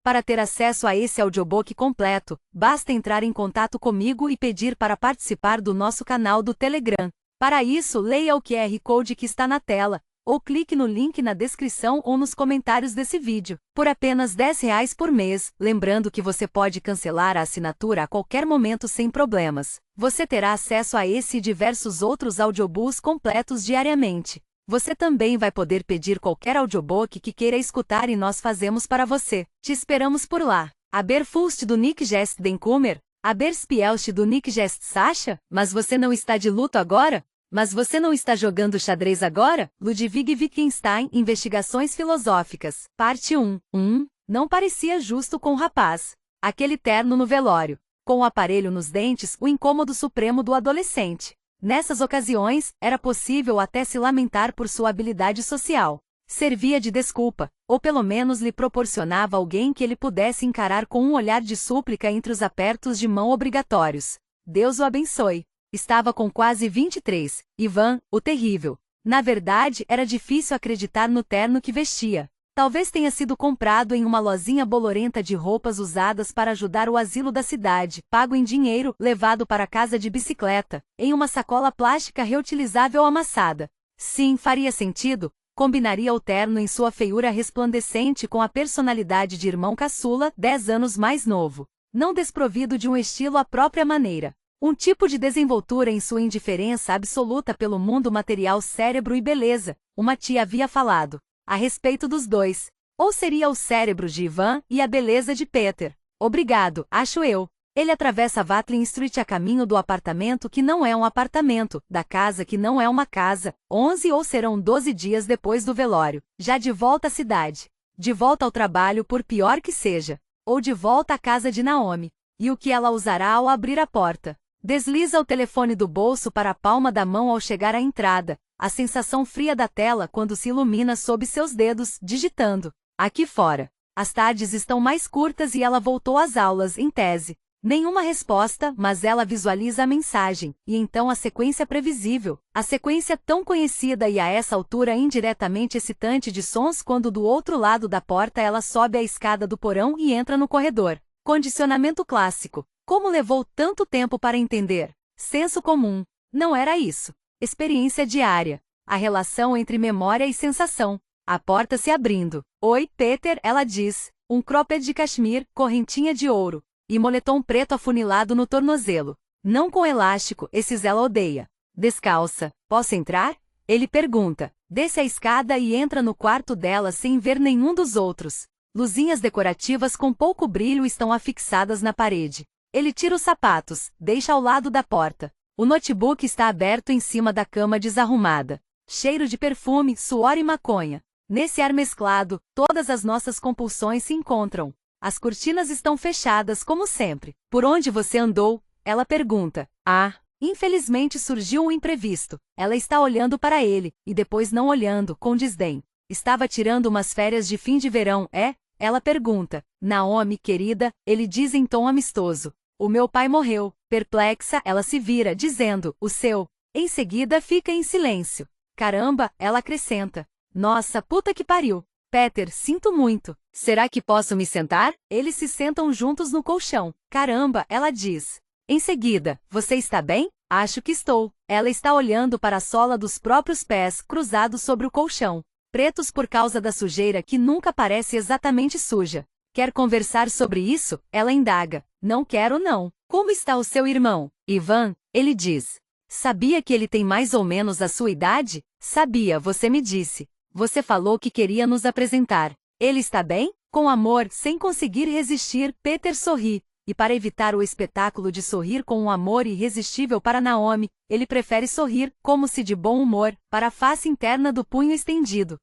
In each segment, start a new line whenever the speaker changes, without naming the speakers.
Para ter acesso a esse audiobook completo, basta entrar em contato comigo e pedir para participar do nosso canal do Telegram. Para isso, leia o QR Code que está na tela, ou clique no link na descrição ou nos comentários desse vídeo. Por apenas R$ 10 por mês, lembrando que você pode cancelar a assinatura a qualquer momento sem problemas. Você terá acesso a esse e diversos outros audiobooks completos diariamente. Você também vai poder pedir qualquer audiobook que queira escutar e nós fazemos para você. Te esperamos por lá. Aber Fulst do Nick Gest den Kummer? Aber Spielst do Nick Gest Sasha? Mas você não está de luto agora? Mas você não está jogando xadrez agora? Ludwig Wittgenstein, Investigações Filosóficas. Parte 1. Não parecia justo com o rapaz. Aquele terno no velório. Com o aparelho nos dentes, o incômodo supremo do adolescente. Nessas ocasiões, era possível até se lamentar por sua habilidade social. Servia de desculpa, ou pelo menos lhe proporcionava alguém que ele pudesse encarar com um olhar de súplica entre os apertos de mão obrigatórios. Deus o abençoe. Estava com quase 23, Ivan, o terrível. Na verdade, era difícil acreditar no terno que vestia. Talvez tenha sido comprado em uma lojinha bolorenta de roupas usadas para ajudar o asilo da cidade, pago em dinheiro, levado para casa de bicicleta, em uma sacola plástica reutilizável amassada. Sim, faria sentido, combinaria o terno em sua feiura resplandecente com a personalidade de irmão caçula, 10 anos mais novo. Não desprovido de um estilo à própria maneira. Um tipo de desenvoltura em sua indiferença absoluta pelo mundo material, cérebro e beleza, uma tia havia falado. A respeito dos dois. Ou seria o cérebro de Ivan e a beleza de Peter. Obrigado, acho eu. Ele atravessa Watling Street a caminho do apartamento que não é um apartamento, da casa que não é uma casa, 11 ou serão 12 dias depois do velório, já de volta à cidade. De volta ao trabalho por pior que seja. Ou de volta à casa de Naomi. E o que ela usará ao abrir a porta. Desliza o telefone do bolso para a palma da mão ao chegar à entrada. A sensação fria da tela quando se ilumina sob seus dedos, digitando. Aqui fora. As tardes estão mais curtas e ela voltou às aulas, em tese. Nenhuma resposta, mas ela visualiza a mensagem, e então a sequência previsível. A sequência tão conhecida e a essa altura indiretamente excitante de sons quando do outro lado da porta ela sobe a escada do porão e entra no corredor. Condicionamento clássico. Como levou tanto tempo para entender? Senso comum. Não era isso. Experiência diária. A relação entre memória e sensação. A porta se abrindo. Oi, Peter, ela diz. Um cropped de cachemir, correntinha de ouro. E moletom preto afunilado no tornozelo. Não com elástico, esses ela odeia. Descalça. Posso entrar? Ele pergunta. Desce a escada e entra no quarto dela sem ver nenhum dos outros. Luzinhas decorativas com pouco brilho estão afixadas na parede. Ele tira os sapatos, deixa ao lado da porta. O notebook está aberto em cima da cama desarrumada. Cheiro de perfume, suor e maconha. Nesse ar mesclado, todas as nossas compulsões se encontram. As cortinas estão fechadas como sempre. Por onde você andou? Ela pergunta. Infelizmente surgiu um imprevisto. Ela está olhando para ele, e depois não olhando, com desdém. Estava tirando umas férias de fim de verão, é? Ela pergunta. Naomi, querida, ele diz em tom amistoso. O meu pai morreu. Perplexa, ela se vira, dizendo, o seu. Em seguida fica em silêncio. Caramba, ela acrescenta. Nossa, puta que pariu. Peter, sinto muito. Será que posso me sentar? Eles se sentam juntos no colchão. Caramba, ela diz. Em seguida, você está bem? Acho que estou. Ela está olhando para a sola dos próprios pés, cruzados sobre o colchão. Pretos por causa da sujeira que nunca parece exatamente suja. Quer conversar sobre isso? Ela indaga. Não quero não. Como está o seu irmão? Ivan, ele diz. Sabia que ele tem mais ou menos a sua idade? Sabia, você me disse. Você falou que queria nos apresentar. Ele está bem? Com amor, sem conseguir resistir, Peter sorri. E para evitar o espetáculo de sorrir com um amor irresistível para Naomi, ele prefere sorrir, como se de bom humor, para a face interna do punho estendido.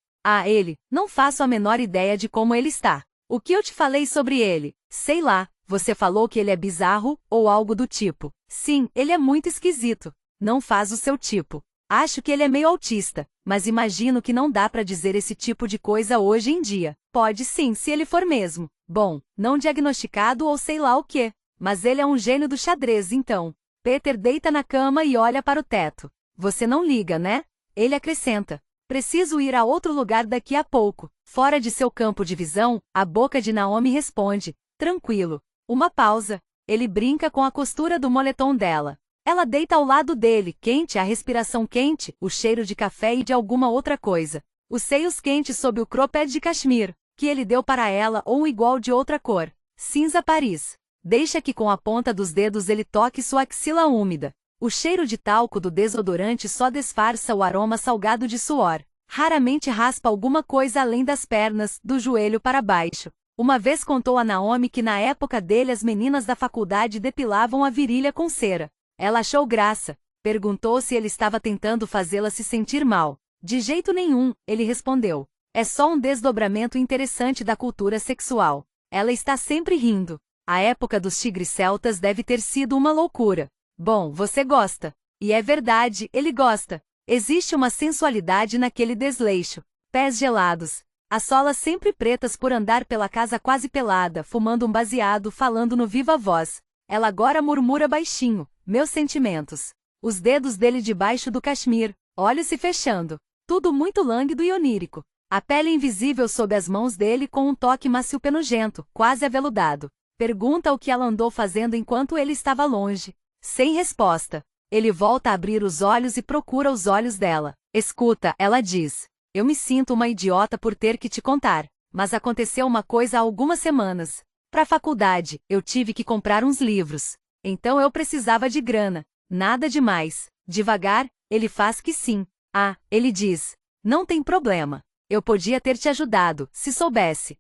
Ele, não faço a menor ideia de como ele está. O que eu te falei sobre ele? Sei lá, você falou que ele é bizarro, ou algo do tipo. Sim, ele é muito esquisito. Não faz o seu tipo. Acho que ele é meio autista, mas imagino que não dá para dizer esse tipo de coisa hoje em dia. Pode sim, se ele for mesmo. Bom, não diagnosticado ou sei lá o quê. Mas ele é um gênio do xadrez, então. Peter deita na cama e olha para o teto. Você não liga, né? Ele acrescenta. Preciso ir a outro lugar daqui a pouco. Fora de seu campo de visão, a boca de Naomi responde, tranquilo. Uma pausa. Ele brinca com a costura do moletom dela. Ela deita ao lado dele, quente, a respiração quente, o cheiro de café e de alguma outra coisa. Os seios quentes sob o cropped de cachemir, que ele deu para ela ou um igual de outra cor. Cinza Paris. Deixa que com a ponta dos dedos ele toque sua axila úmida. O cheiro de talco do desodorante só disfarça o aroma salgado de suor. Raramente raspa alguma coisa além das pernas, do joelho para baixo. Uma vez contou a Naomi que na época dele as meninas da faculdade depilavam a virilha com cera. Ela achou graça. Perguntou se ele estava tentando fazê-la se sentir mal. De jeito nenhum, ele respondeu. É só um desdobramento interessante da cultura sexual. Ela está sempre rindo. A época dos tigres celtas deve ter sido uma loucura. Bom, você gosta. E é verdade, ele gosta. Existe uma sensualidade naquele desleixo. Pés gelados. As solas sempre pretas por andar pela casa quase pelada, fumando um baseado, falando no viva voz. Ela agora murmura baixinho. Meus sentimentos. Os dedos dele debaixo do cachemir, olhos se fechando. Tudo muito lânguido e onírico. A pele invisível sob as mãos dele com um toque macio penugento, quase aveludado. Pergunta o que ela andou fazendo enquanto ele estava longe. Sem resposta. Ele volta a abrir os olhos e procura os olhos dela. Escuta, ela diz. Eu me sinto uma idiota por ter que te contar. Mas aconteceu uma coisa há algumas semanas. Pra faculdade, eu tive que comprar uns livros. Então eu precisava de grana. Nada demais. Devagar, ele faz que sim. Ah, ele diz. Não tem problema. Eu podia ter te ajudado, se soubesse.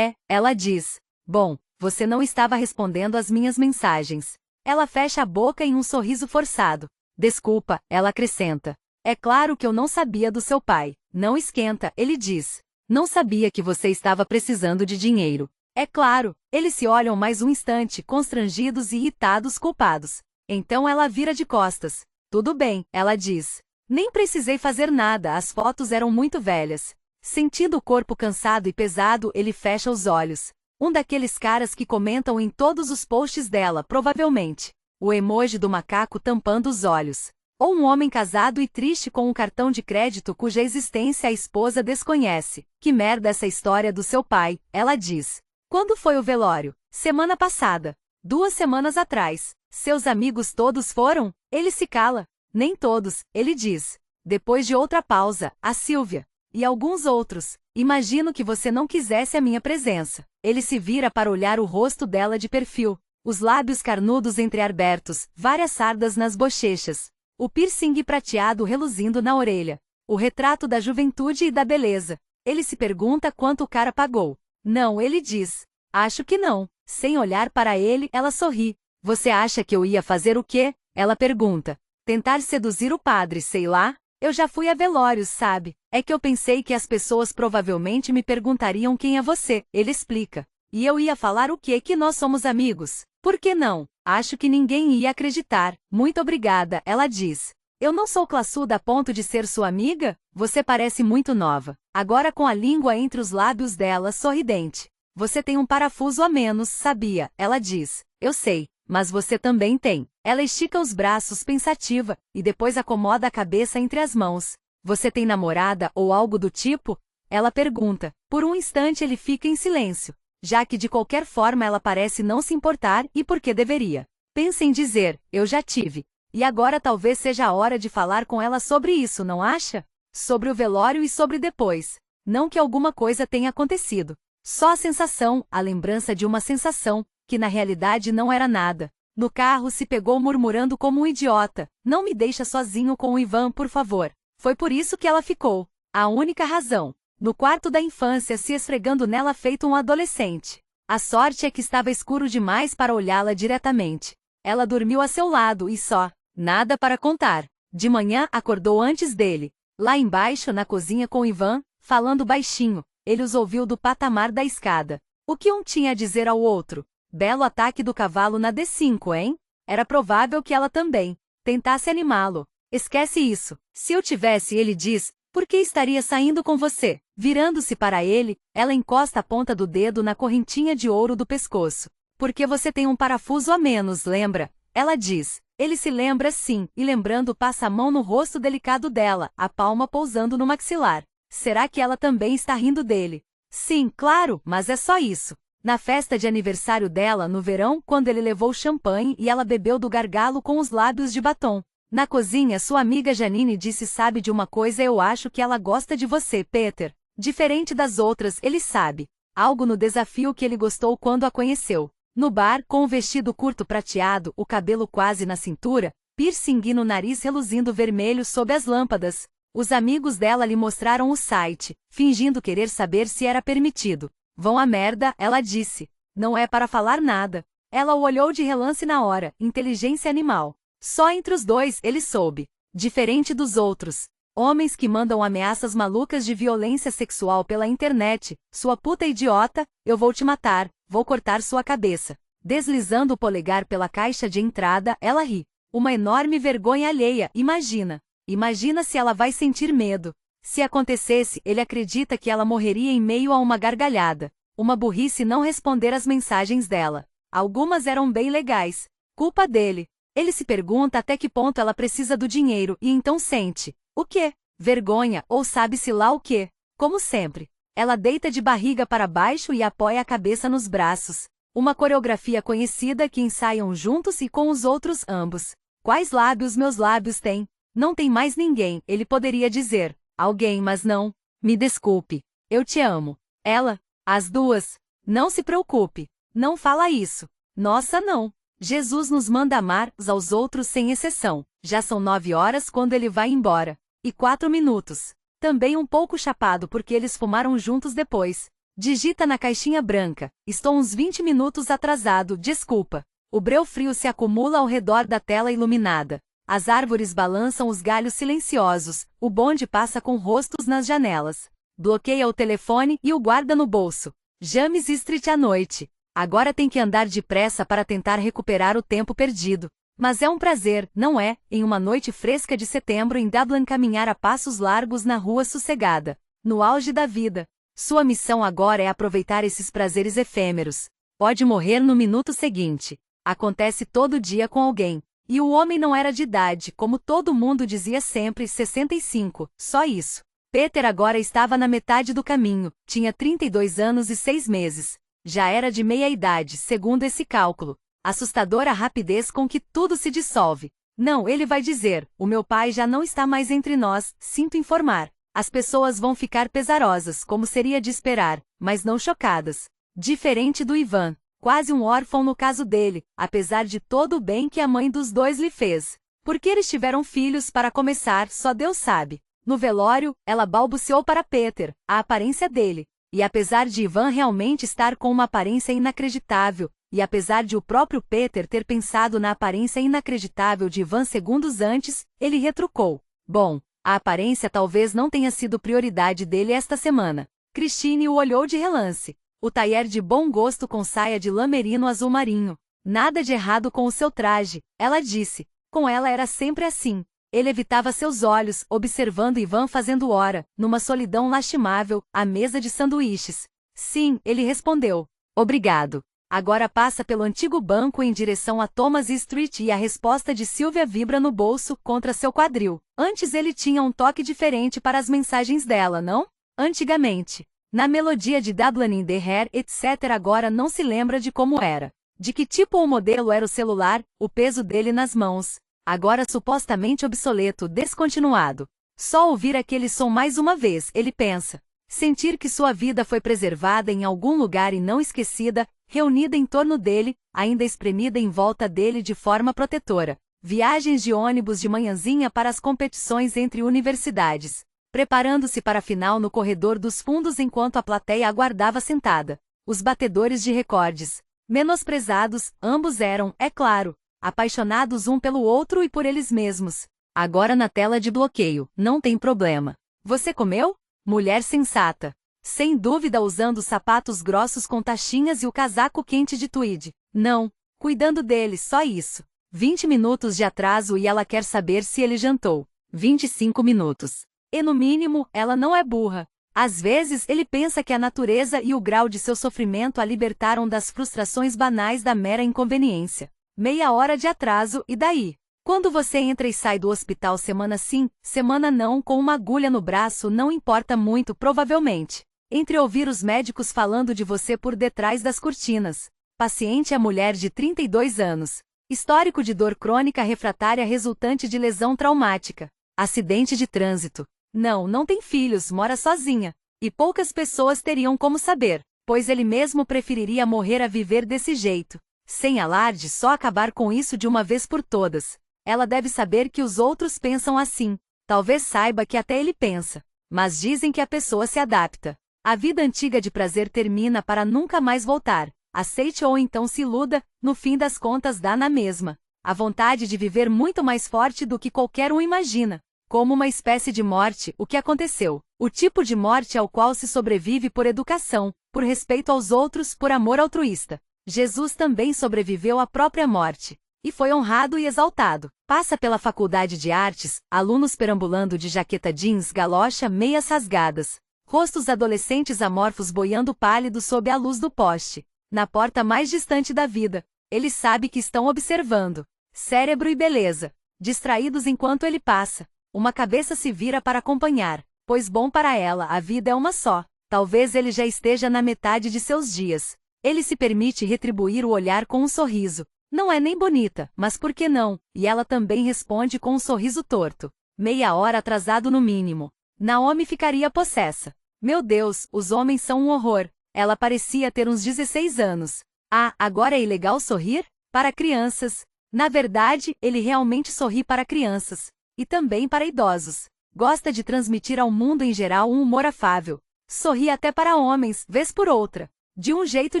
Ela diz. Bom, você não estava respondendo às minhas mensagens. Ela fecha a boca em um sorriso forçado. Desculpa, ela acrescenta. É claro que eu não sabia do seu pai. Não esquenta, ele diz. Não sabia que você estava precisando de dinheiro. É claro, eles se olham mais um instante, constrangidos e irritados, culpados. Então ela vira de costas. Tudo bem, ela diz. Nem precisei fazer nada, as fotos eram muito velhas. Sentindo o corpo cansado e pesado, ele fecha os olhos. Um daqueles caras que comentam em todos os posts dela, provavelmente. O emoji do macaco tampando os olhos. Ou um homem casado e triste com um cartão de crédito cuja existência a esposa desconhece. Que merda essa história do seu pai, ela diz. Quando foi o velório? Semana passada. 2 semanas atrás. Seus amigos todos foram? Ele se cala. Nem todos, ele diz. Depois de outra pausa, a Silvia. E alguns outros. Imagino que você não quisesse a minha presença. Ele se vira para olhar o rosto dela de perfil. Os lábios carnudos entreabertos, várias sardas nas bochechas. O piercing prateado reluzindo na orelha. O retrato da juventude e da beleza. Ele se pergunta quanto o cara pagou. Não, ele diz. Acho que não. Sem olhar para ele, ela sorri. Você acha que eu ia fazer o quê? Ela pergunta. Tentar seduzir o padre, sei lá. Eu já fui a velórios, sabe? É que eu pensei que as pessoas provavelmente me perguntariam quem é você, ele explica. E eu ia falar o quê? Que nós somos amigos. Por que não? Acho que ninguém ia acreditar. Muito obrigada, ela diz. Eu não sou classuda a ponto de ser sua amiga? Você parece muito nova. Agora com a língua entre os lábios dela, sorridente. Você tem um parafuso a menos, sabia? Ela diz. Eu sei, mas você também tem. Ela estica os braços pensativa, e depois acomoda a cabeça entre as mãos. Você tem namorada ou algo do tipo? Ela pergunta. Por um instante ele fica em silêncio, já que de qualquer forma ela parece não se importar e por que deveria. Pensa em dizer, eu já tive. E agora talvez seja a hora de falar com ela sobre isso, não acha? Sobre o velório e sobre depois. Não que alguma coisa tenha acontecido. Só a sensação, a lembrança de uma sensação, que na realidade não era nada. No carro se pegou murmurando como um idiota. Não me deixa sozinho com o Ivan, por favor. Foi por isso que ela ficou. A única razão. No quarto da infância se esfregando nela feito um adolescente. A sorte é que estava escuro demais para olhá-la diretamente. Ela dormiu a seu lado e só. Nada para contar. De manhã acordou antes dele. Lá embaixo na cozinha com Ivan, falando baixinho. Ele os ouviu do patamar da escada. O que um tinha a dizer ao outro? Belo ataque do cavalo na D5, hein? Era provável que ela também tentasse animá-lo. Esquece isso. Se eu tivesse, ele diz, por que estaria saindo com você? Virando-se para ele, ela encosta a ponta do dedo na correntinha de ouro do pescoço. Porque você tem um parafuso a menos, lembra? Ela diz. Ele se lembra sim, e lembrando passa a mão no rosto delicado dela, a palma pousando no maxilar. Será que ela também está rindo dele? Sim, claro, mas é só isso. Na festa de aniversário dela no verão, quando ele levou champanhe e ela bebeu do gargalo com os lábios de batom. Na cozinha, sua amiga Janine disse: sabe de uma coisa, eu acho que ela gosta de você, Peter. Diferente das outras, ele sabe. Algo no desafio que ele gostou quando a conheceu. No bar, com o vestido curto prateado, o cabelo quase na cintura, piercing no nariz reluzindo vermelho sob as lâmpadas. Os amigos dela lhe mostraram o site, fingindo querer saber se era permitido. Vão à merda, ela disse. Não é para falar nada. Ela o olhou de relance na hora, inteligência animal. Só entre os dois ele soube. Diferente dos outros. Homens que mandam ameaças malucas de violência sexual pela internet. Sua puta idiota, eu vou te matar, vou cortar sua cabeça. Deslizando o polegar pela caixa de entrada, ela ri. Uma enorme vergonha alheia, imagina. Imagina se ela vai sentir medo. Se acontecesse, ele acredita que ela morreria em meio a uma gargalhada. Uma burrice não responder às mensagens dela. Algumas eram bem legais. Culpa dele. Ele se pergunta até que ponto ela precisa do dinheiro e então sente. O quê? Vergonha, ou sabe-se lá o quê? Como sempre. Ela deita de barriga para baixo e apoia a cabeça nos braços. Uma coreografia conhecida que ensaiam juntos e com os outros ambos. Quais lábios meus lábios têm? Não tem mais ninguém, ele poderia dizer. Alguém, mas não. Me desculpe. Eu te amo. Ela? As duas. Não se preocupe. Não fala isso. Nossa, não. Jesus nos manda amar uns aos outros sem exceção. Já são 9 horas quando ele vai embora. E 4 minutos. Também um pouco chapado porque eles fumaram juntos depois. Digita na caixinha branca. Estou uns 20 minutos atrasado, desculpa. O breu frio se acumula ao redor da tela iluminada. As árvores balançam os galhos silenciosos, o bonde passa com rostos nas janelas. Bloqueia o telefone e o guarda no bolso. James Street à noite. Agora tem que andar depressa para tentar recuperar o tempo perdido. Mas é um prazer, não é, em uma noite fresca de setembro em Dublin caminhar a passos largos na rua sossegada. No auge da vida. Sua missão agora é aproveitar esses prazeres efêmeros. Pode morrer no minuto seguinte. Acontece todo dia com alguém. E o homem não era de idade, como todo mundo dizia sempre, 65, só isso. Peter agora estava na metade do caminho, tinha 32 anos e 6 meses. Já era de meia-idade, segundo esse cálculo. Assustadora a rapidez com que tudo se dissolve. Não, ele vai dizer, o meu pai já não está mais entre nós, sinto informar. As pessoas vão ficar pesarosas, como seria de esperar, mas não chocadas. Diferente do Ivan. Quase um órfão no caso dele, apesar de todo o bem que a mãe dos dois lhe fez. Porque eles tiveram filhos para começar, só Deus sabe. No velório, ela balbuciou para Peter, a aparência dele. E apesar de Ivan realmente estar com uma aparência inacreditável, e apesar de o próprio Peter ter pensado na aparência inacreditável de Ivan segundos antes, ele retrucou. Bom, a aparência talvez não tenha sido prioridade dele esta semana. Christine o olhou de relance. O tailleur de bom gosto com saia de lã merino azul marinho. Nada de errado com o seu traje, ela disse. Com ela era sempre assim. Ele evitava seus olhos, observando Ivan fazendo hora, numa solidão lastimável, à mesa de sanduíches. Sim, ele respondeu. Obrigado. Agora passa pelo antigo banco em direção a Thomas Street e a resposta de Sylvia vibra no bolso, contra seu quadril. Antes ele tinha um toque diferente para as mensagens dela, não? Antigamente. Na melodia de Dublin in the Air, etc. Agora não se lembra de como era. De que tipo ou modelo era o celular, o peso dele nas mãos. Agora supostamente obsoleto, descontinuado. Só ouvir aquele som mais uma vez, ele pensa. Sentir que sua vida foi preservada em algum lugar e não esquecida, reunida em torno dele, ainda espremida em volta dele de forma protetora. Viagens de ônibus de manhãzinha para as competições entre universidades. Preparando-se para a final no corredor dos fundos enquanto a plateia aguardava sentada. Os batedores de recordes. Menosprezados, ambos eram, é claro, apaixonados um pelo outro e por eles mesmos. Agora na tela de bloqueio, não tem problema. Você comeu? Mulher sensata. Sem dúvida usando sapatos grossos com taxinhas e o casaco quente de tweed. Não. Cuidando dele, só isso. 20 minutos de atraso e ela quer saber se ele jantou. 25 minutos. E no mínimo, ela não é burra. Às vezes ele pensa que a natureza e o grau de seu sofrimento a libertaram das frustrações banais da mera inconveniência. Meia hora de atraso, e daí? Quando você entra e sai do hospital semana sim, semana não, com uma agulha no braço, não importa muito, provavelmente. Entre ouvir os médicos falando de você por detrás das cortinas. Paciente é mulher de 32 anos. Histórico de dor crônica refratária resultante de lesão traumática. Acidente de trânsito. Não tem filhos, mora sozinha. E poucas pessoas teriam como saber, pois ele mesmo preferiria morrer a viver desse jeito. Sem alarde, só acabar com isso de uma vez por todas. Ela deve saber que os outros pensam assim. Talvez saiba que até ele pensa. Mas dizem que a pessoa se adapta. A vida antiga de prazer termina para nunca mais voltar. Aceite ou então se iluda, no fim das contas dá na mesma. A vontade de viver muito mais forte do que qualquer um imagina. Como uma espécie de morte, o que aconteceu? O tipo de morte ao qual se sobrevive por educação, por respeito aos outros, por amor altruísta. Jesus também sobreviveu à própria morte. E foi honrado e exaltado. Passa pela faculdade de artes, alunos perambulando de jaqueta jeans, galocha, meias rasgadas. Rostos adolescentes amorfos boiando pálidos sob a luz do poste. Na porta mais distante da vida. Ele sabe que estão observando. Cérebro e beleza. Distraídos enquanto ele passa. Uma cabeça se vira para acompanhar. Pois bom para ela, a vida é uma só. Talvez ele já esteja na metade de seus dias. Ele se permite retribuir o olhar com um sorriso. Não é nem bonita, mas por que não? E ela também responde com um sorriso torto. Meia hora atrasado no mínimo. Naomi ficaria possessa. Meu Deus, os homens são um horror. Ela parecia ter uns 16 anos. Ah, agora é ilegal sorrir? Para crianças. Na verdade, ele realmente sorri para crianças. E também para idosos. Gosta de transmitir ao mundo em geral um humor afável. Sorri até para homens, vez por outra. De um jeito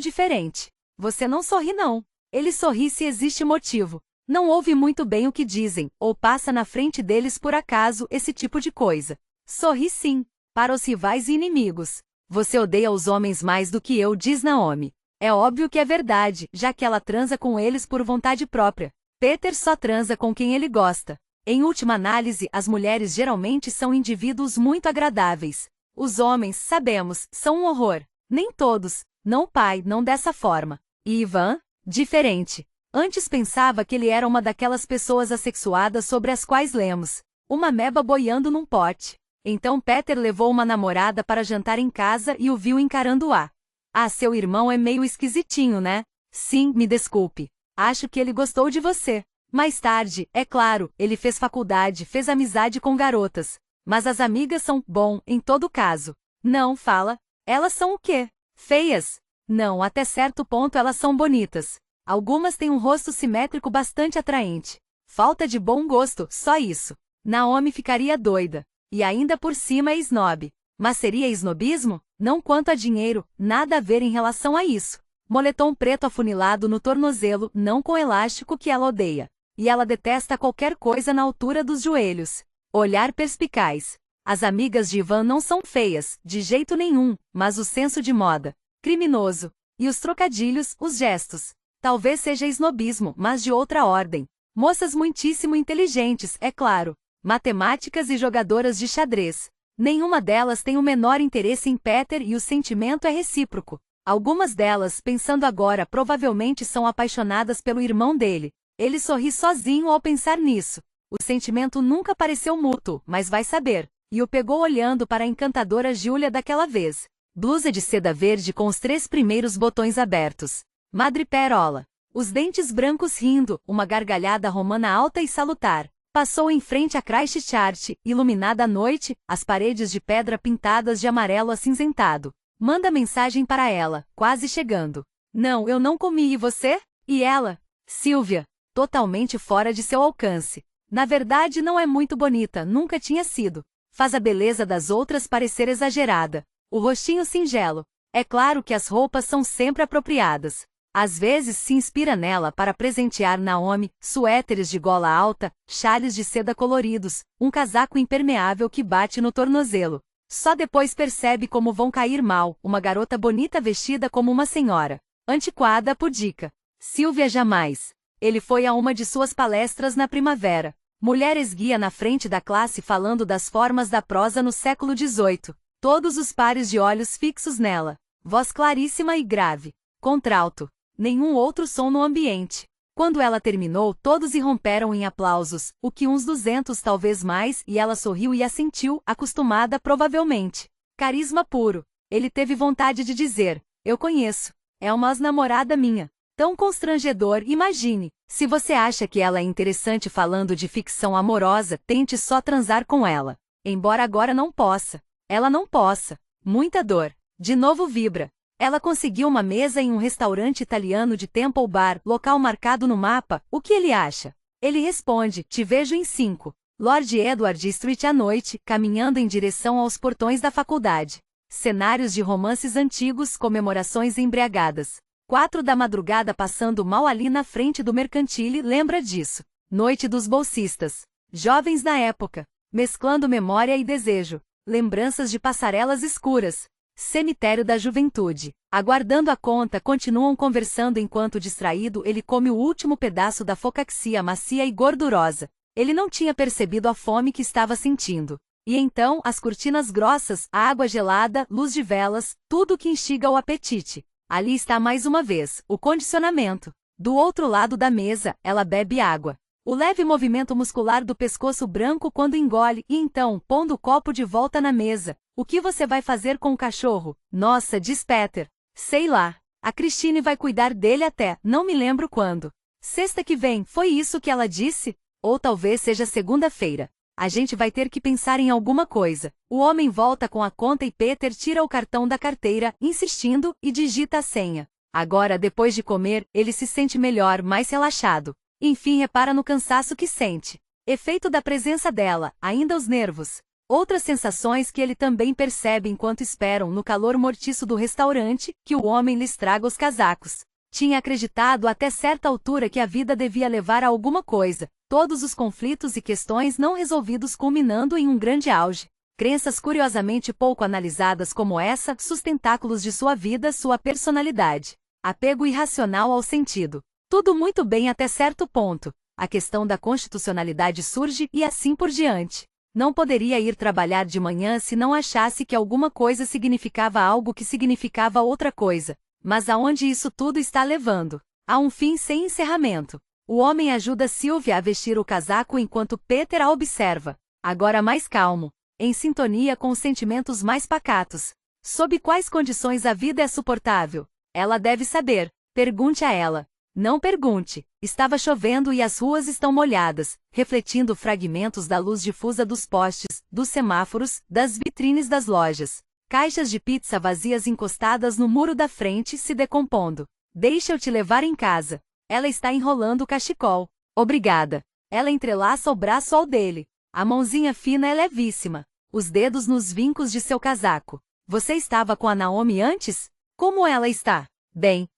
diferente. Você não sorri não. Ele sorri se existe motivo. Não ouve muito bem o que dizem, ou passa na frente deles por acaso, esse tipo de coisa. Sorri sim. Para os rivais e inimigos. Você odeia os homens mais do que eu, diz Naomi. É óbvio que é verdade, já que ela transa com eles por vontade própria. Peter só transa com quem ele gosta. Em última análise, as mulheres geralmente são indivíduos muito agradáveis. Os homens, sabemos, são um horror. Nem todos. Não pai, não dessa forma. E Ivan? Diferente. Antes pensava que ele era uma daquelas pessoas assexuadas sobre as quais lemos. Uma meba boiando num pote. Então Peter levou uma namorada para jantar em casa e o viu encarando-a. Ah, seu irmão é meio esquisitinho, né? Sim, me desculpe. Acho que ele gostou de você. Mais tarde, é claro, ele fez faculdade, fez amizade com garotas. Mas as amigas são, bom, em todo caso. Não, fala. Elas são o quê? Feias? Não, até certo ponto elas são bonitas. Algumas têm um rosto simétrico bastante atraente. Falta de bom gosto, só isso. Naomi ficaria doida. E ainda por cima é snob. Mas seria snobismo? Não quanto a dinheiro, nada a ver em relação a isso. Moletom preto afunilado no tornozelo, não com elástico que ela odeia. E ela detesta qualquer coisa na altura dos joelhos. Olhar perspicaz. As amigas de Ivan não são feias, de jeito nenhum, mas o senso de moda. Criminoso. E os trocadilhos, os gestos. Talvez seja snobismo, mas de outra ordem. Moças muitíssimo inteligentes, é claro. Matemáticas e jogadoras de xadrez. Nenhuma delas tem o menor interesse em Peter e o sentimento é recíproco. Algumas delas, pensando agora, provavelmente são apaixonadas pelo irmão dele. Ele sorri sozinho ao pensar nisso. O sentimento nunca pareceu mútuo, mas vai saber. E o pegou olhando para a encantadora Júlia daquela vez. Blusa de seda verde com os 3 primeiros botões abertos. Madreperola. Os dentes brancos rindo, uma gargalhada romana alta e salutar. Passou em frente à Christchurch, iluminada à noite, as paredes de pedra pintadas de amarelo acinzentado. Manda mensagem para ela, quase chegando. Não, eu não comi e você? E ela? Sylvia. Totalmente fora de seu alcance. Na verdade não é muito bonita, nunca tinha sido. Faz a beleza das outras parecer exagerada. O rostinho singelo. É claro que as roupas são sempre apropriadas. Às vezes se inspira nela para presentear Naomi, suéteres de gola alta, xales de seda coloridos, um casaco impermeável que bate no tornozelo. Só depois percebe como vão cair mal, uma garota bonita vestida como uma senhora. Antiquada, pudica. Sylvia jamais. Ele foi a uma de suas palestras na primavera. Mulher esguia na frente da classe falando das formas da prosa no século XVIII. Todos os pares de olhos fixos nela. Voz claríssima e grave. Contralto. Nenhum outro som no ambiente. Quando ela terminou, todos irromperam em aplausos, o que uns 200 talvez mais, e ela sorriu e assentiu, acostumada provavelmente. Carisma puro. Ele teve vontade de dizer: eu conheço. É uma ex-namorada minha. Tão constrangedor, imagine. Se você acha que ela é interessante falando de ficção amorosa, tente só transar com ela. Embora agora não possa. Ela não possa. Muita dor. De novo vibra. Ela conseguiu uma mesa em um restaurante italiano de Temple Bar, local marcado no mapa. O que ele acha? Ele responde: te vejo em 5. Lord Edward Street à noite, caminhando em direção aos portões da faculdade. Cenários de romances antigos, comemorações embriagadas. 4 da madrugada passando mal ali na frente do Mercantile, lembra disso. Noite dos bolsistas. Jovens na época. Mesclando memória e desejo. Lembranças de passarelas escuras. Cemitério da juventude. Aguardando a conta, continuam conversando enquanto distraído ele come o último pedaço da focaxia macia e gordurosa. Ele não tinha percebido a fome que estava sentindo. E então, as cortinas grossas, a água gelada, luz de velas, tudo que instiga o apetite. Ali está mais uma vez, o condicionamento. Do outro lado da mesa, ela bebe água. O leve movimento muscular do pescoço branco quando engole, e então, pondo o copo de volta na mesa. O que você vai fazer com o cachorro? Nossa, diz Peter. Sei lá. A Christine vai cuidar dele até, não me lembro quando. Sexta que vem, foi isso que ela disse? Ou talvez seja segunda-feira. A gente vai ter que pensar em alguma coisa. O homem volta com a conta e Peter tira o cartão da carteira, insistindo, e digita a senha. Agora, depois de comer, ele se sente melhor, mais relaxado. Enfim, repara no cansaço que sente. Efeito da presença dela, ainda os nervos. Outras sensações que ele também percebe enquanto esperam no calor mortiço do restaurante, que o homem lhes traga os casacos. Tinha acreditado até certa altura que a vida devia levar a alguma coisa, todos os conflitos e questões não resolvidos culminando em um grande auge. Crenças curiosamente pouco analisadas como essa, sustentáculos de sua vida, sua personalidade. Apego irracional ao sentido. Tudo muito bem até certo ponto. A questão da constitucionalidade surge e assim por diante. Não poderia ir trabalhar de manhã se não achasse que alguma coisa significava algo que significava outra coisa. Mas aonde isso tudo está levando? A um fim sem encerramento. O homem ajuda Sylvia a vestir o casaco enquanto Peter a observa. Agora mais calmo. Em sintonia com os sentimentos mais pacatos. Sob quais condições a vida é suportável? Ela deve saber. Pergunte a ela. Não pergunte. Estava chovendo e as ruas estão molhadas, refletindo fragmentos da luz difusa dos postes, dos semáforos, das vitrines das lojas. Caixas de pizza vazias encostadas no muro da frente se decompondo. Deixa eu te levar em casa. Ela está enrolando o cachecol. Obrigada. Ela entrelaça o braço ao dele. A mãozinha fina é levíssima. Os dedos nos vincos de seu casaco. Você estava com a Naomi antes? Como ela está? Bem,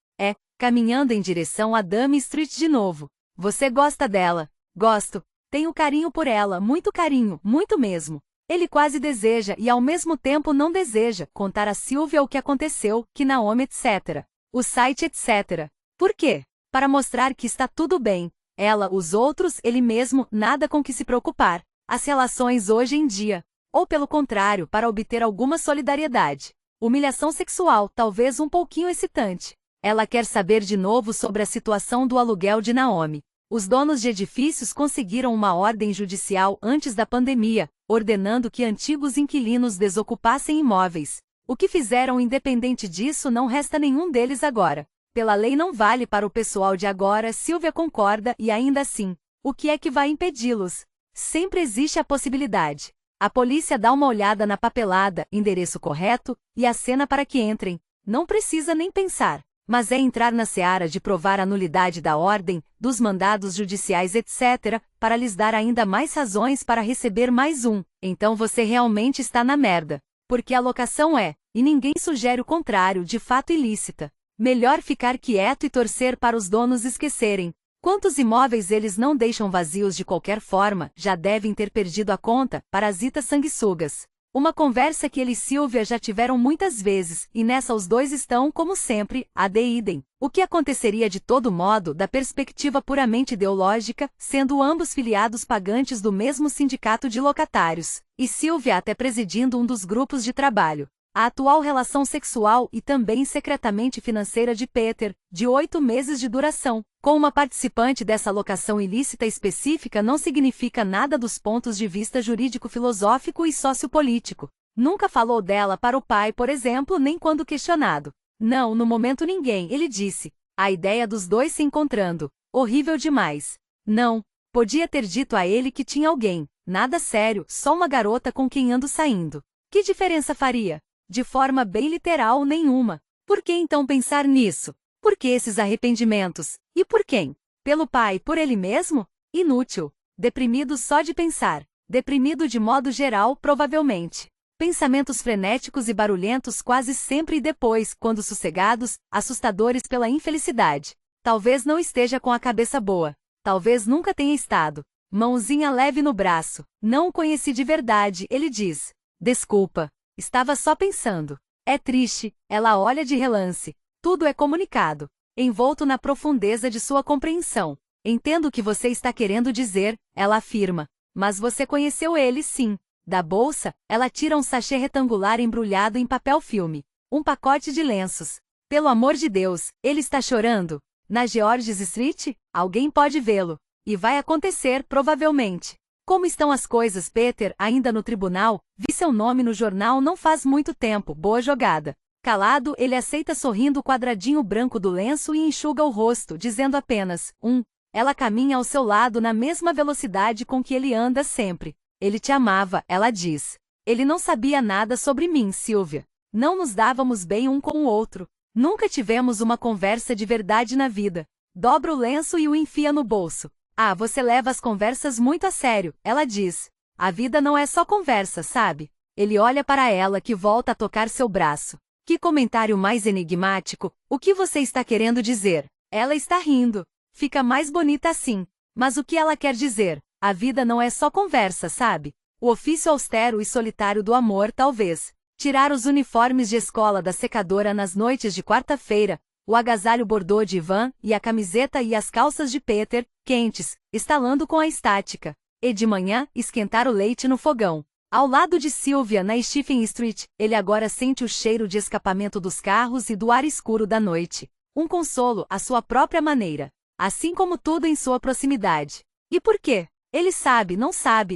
caminhando em direção a Dame Street de novo. Você gosta dela? Gosto. Tenho carinho por ela, muito carinho, muito mesmo. Ele quase deseja e ao mesmo tempo não deseja contar a Sylvia o que aconteceu, que Naomi etc. O site etc. Por quê? Para mostrar que está tudo bem. Ela, os outros, ele mesmo, nada com que se preocupar. As relações hoje em dia. Ou pelo contrário, para obter alguma solidariedade. Humilhação sexual, talvez um pouquinho excitante. Ela quer saber de novo sobre a situação do aluguel de Naomi. Os donos de edifícios conseguiram uma ordem judicial antes da pandemia, ordenando que antigos inquilinos desocupassem imóveis. O que fizeram independente disso não resta nenhum deles agora. Pela lei não vale para o pessoal de agora, Sylvia concorda e ainda assim, o que é que vai impedi-los? Sempre existe a possibilidade. A polícia dá uma olhada na papelada, endereço correto, e acena para que entrem. Não precisa nem pensar. Mas é entrar na seara de provar a nulidade da ordem, dos mandados judiciais etc., para lhes dar ainda mais razões para receber mais um. Então você realmente está na merda. Porque a locação é, e ninguém sugere o contrário, de fato ilícita. Melhor ficar quieto e torcer para os donos esquecerem. Quantos imóveis eles não deixam vazios de qualquer forma, já devem ter perdido a conta, parasitas sanguessugas. Uma conversa que ele e Sylvia já tiveram muitas vezes, e nessa os dois estão, como sempre, ad idem. O que aconteceria de todo modo, da perspectiva puramente ideológica, sendo ambos filiados pagantes do mesmo sindicato de locatários, e Sylvia até presidindo um dos grupos de trabalho. A atual relação sexual e também secretamente financeira de Peter, de 8 meses de duração, com uma participante dessa alocação ilícita específica não significa nada dos pontos de vista jurídico-filosófico e sociopolítico. Nunca falou dela para o pai, por exemplo, nem quando questionado. Não, no momento ninguém, ele disse. A ideia dos dois se encontrando. Horrível demais. Não. Podia ter dito a ele que tinha alguém. Nada sério, só uma garota com quem ando saindo. Que diferença faria? De forma bem literal, nenhuma. Por que então pensar nisso? Por que esses arrependimentos? E por quem? Pelo pai, por ele mesmo? Inútil. Deprimido só de pensar. Deprimido de modo geral, provavelmente. Pensamentos frenéticos e barulhentos quase sempre e depois, quando sossegados, assustadores pela infelicidade. Talvez não esteja com a cabeça boa. Talvez nunca tenha estado. Mãozinha leve no braço. Não o conheci de verdade, ele diz. Desculpa. Estava só pensando. É triste, ela olha de relance. Tudo é comunicado. Envolto na profundeza de sua compreensão. Entendo o que você está querendo dizer, ela afirma. Mas você conheceu ele sim. Da bolsa, ela tira um sachê retangular embrulhado em papel filme. Um pacote de lenços. Pelo amor de Deus, ele está chorando? Na George's Street? Alguém pode vê-lo. E vai acontecer, provavelmente. Como estão as coisas, Peter, ainda no tribunal? Vi seu nome no jornal não faz muito tempo, boa jogada. Calado, ele aceita sorrindo o quadradinho branco do lenço e enxuga o rosto, dizendo apenas, Ela caminha ao seu lado na mesma velocidade com que ele anda sempre. Ele te amava, ela diz. Ele não sabia nada sobre mim, Sylvia. Não nos dávamos bem um com o outro. Nunca tivemos uma conversa de verdade na vida. Dobra o lenço e o enfia no bolso. Ah, você leva as conversas muito a sério, ela diz. A vida não é só conversa, sabe? Ele olha para ela que volta a tocar seu braço. Que comentário mais enigmático, o que você está querendo dizer? Ela está rindo. Fica mais bonita assim. Mas o que ela quer dizer? A vida não é só conversa, sabe? O ofício austero e solitário do amor, talvez. Tirar os uniformes de escola da secadora nas noites de quarta-feira, o agasalho bordô de Ivan e a camiseta e as calças de Peter, quentes, estalando com a estática. E de manhã, esquentar o leite no fogão. Ao lado de Sylvia na Stephen Street, ele agora sente o cheiro de escapamento dos carros e do ar escuro da noite. Um consolo à sua própria maneira. Assim como tudo em sua proximidade. E por quê? Ele sabe,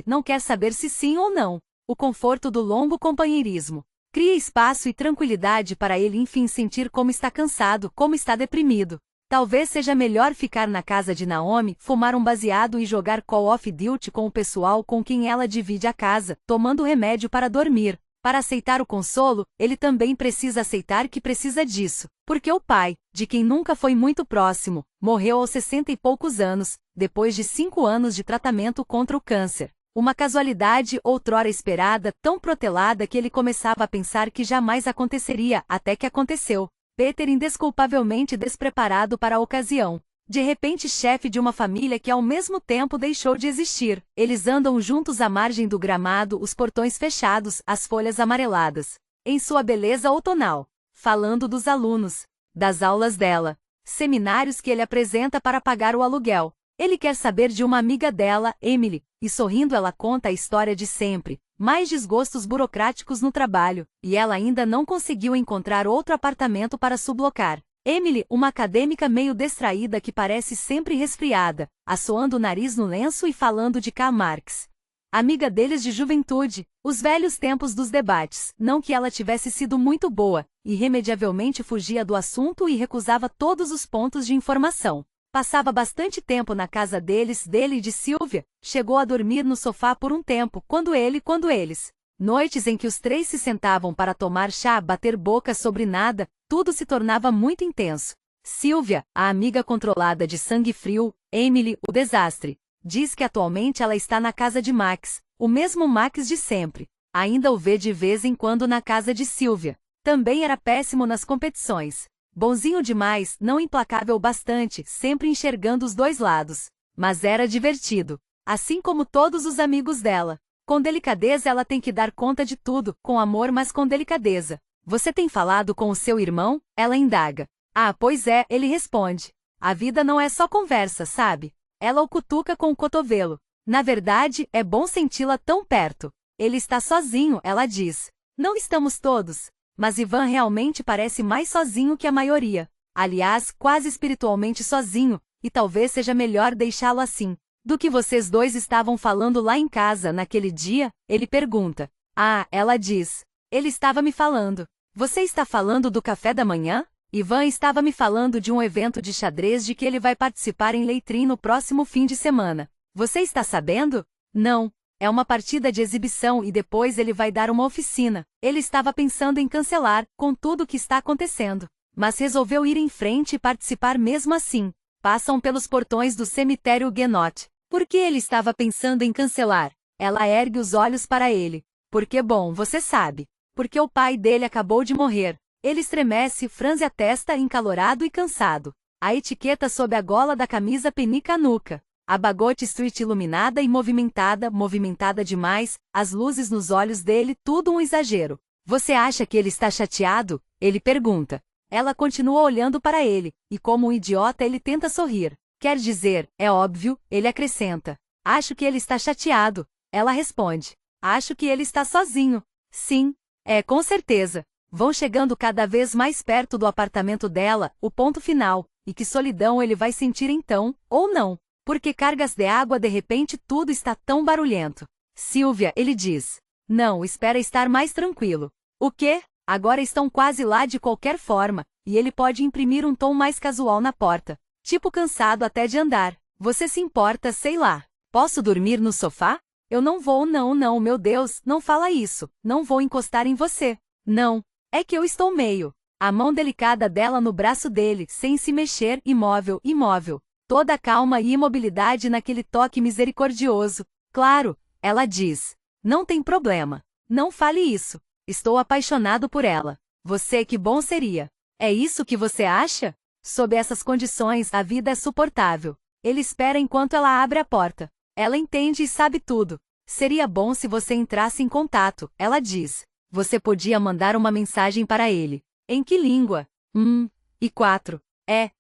não quer saber se sim ou não. O conforto do longo companheirismo. Cria espaço e tranquilidade para ele enfim sentir como está cansado, como está deprimido. Talvez seja melhor ficar na casa de Naomi, fumar um baseado e jogar Call of Duty com o pessoal com quem ela divide a casa, tomando remédio para dormir. Para aceitar o consolo, ele também precisa aceitar que precisa disso, porque o pai, de quem nunca foi muito próximo, morreu aos 60 e poucos anos, depois de 5 anos de tratamento contra o câncer. Uma casualidade outrora esperada, tão protelada que ele começava a pensar que jamais aconteceria, até que aconteceu. Peter indesculpavelmente despreparado para a ocasião. De repente chefe de uma família que ao mesmo tempo deixou de existir. Eles andam juntos à margem do gramado, os portões fechados, as folhas amareladas. Em sua beleza outonal. Falando dos alunos. Das aulas dela. Seminários que ele apresenta para pagar o aluguel. Ele quer saber de uma amiga dela, Emily, e sorrindo ela conta a história de sempre. Mais desgostos burocráticos no trabalho, e ela ainda não conseguiu encontrar outro apartamento para sublocar. Emily, uma acadêmica meio distraída que parece sempre resfriada, assoando o nariz no lenço e falando de Karl Marx. Amiga deles de juventude, os velhos tempos dos debates, não que ela tivesse sido muito boa, irremediavelmente fugia do assunto e recusava todos os pontos de informação. Passava bastante tempo na casa dele e de Sylvia, chegou a dormir no sofá por um tempo, quando eles. Noites em que os três se sentavam para tomar chá, bater boca sobre nada, tudo se tornava muito intenso. Sylvia, a amiga controlada de sangue frio, Emily, o desastre. Diz que atualmente ela está na casa de Max, o mesmo Max de sempre. Ainda o vê de vez em quando na casa de Sylvia. Também era péssimo nas competições. Bonzinho demais, não implacável bastante, sempre enxergando os dois lados. Mas era divertido. Assim como todos os amigos dela. Com delicadeza ela tem que dar conta de tudo, com amor mas com delicadeza. Você tem falado com o seu irmão? Ela indaga. Ah, pois é, ele responde. A vida não é só conversa, sabe? Ela o cutuca com o cotovelo. Na verdade, é bom senti-la tão perto. Ele está sozinho, ela diz. Não estamos todos. Mas Ivan realmente parece mais sozinho que a maioria. Aliás, quase espiritualmente sozinho, e talvez seja melhor deixá-lo assim. Do que vocês dois estavam falando lá em casa naquele dia? Ele pergunta. Ah, ela diz. Ele estava me falando. Você está falando do café da manhã? Ivan estava me falando de um evento de xadrez de que ele vai participar em Leitrim no próximo fim de semana. Você está sabendo? Não. É uma partida de exibição e depois ele vai dar uma oficina. Ele estava pensando em cancelar, com tudo o que está acontecendo. Mas resolveu ir em frente e participar mesmo assim. Passam pelos portões do cemitério Huguenot. Por que ele estava pensando em cancelar? Ela ergue os olhos para ele. Porque bom, você sabe. Porque o pai dele acabou de morrer. Ele estremece, franze a testa encalorado e cansado. A etiqueta sob a gola da camisa penica a nuca. A Bagot Street iluminada e movimentada demais, as luzes nos olhos dele, tudo um exagero. Você acha que ele está chateado? Ele pergunta. Ela continua olhando para ele, e como um idiota ele tenta sorrir. Quer dizer, é óbvio, ele acrescenta. Acho que ele está chateado. Ela responde. Acho que ele está sozinho. Sim, com certeza. Vão chegando cada vez mais perto do apartamento dela, o ponto final, e que solidão ele vai sentir então, ou não. Porque cargas de água de repente tudo está tão barulhento. Silvia, ele diz. Não, espera estar mais tranquilo. O quê? Agora estão quase lá de qualquer forma, e ele pode imprimir um tom mais casual na porta. Tipo cansado até de andar. Você se importa, sei lá. Posso dormir no sofá? Eu não vou, não, meu Deus, não fala isso. Não vou encostar em você. Não. É que eu estou meio. A mão delicada dela no braço dele, sem se mexer, imóvel. Toda a calma e imobilidade naquele toque misericordioso. Claro, ela diz. Não tem problema. Não fale isso. Estou apaixonado por ela. Você, que bom seria. É isso que você acha? Sob essas condições, a vida é suportável. Ele espera enquanto ela abre a porta. Ela entende e sabe tudo. Seria bom se você entrasse em contato, ela diz. Você podia mandar uma mensagem para ele. Em que língua? E 4.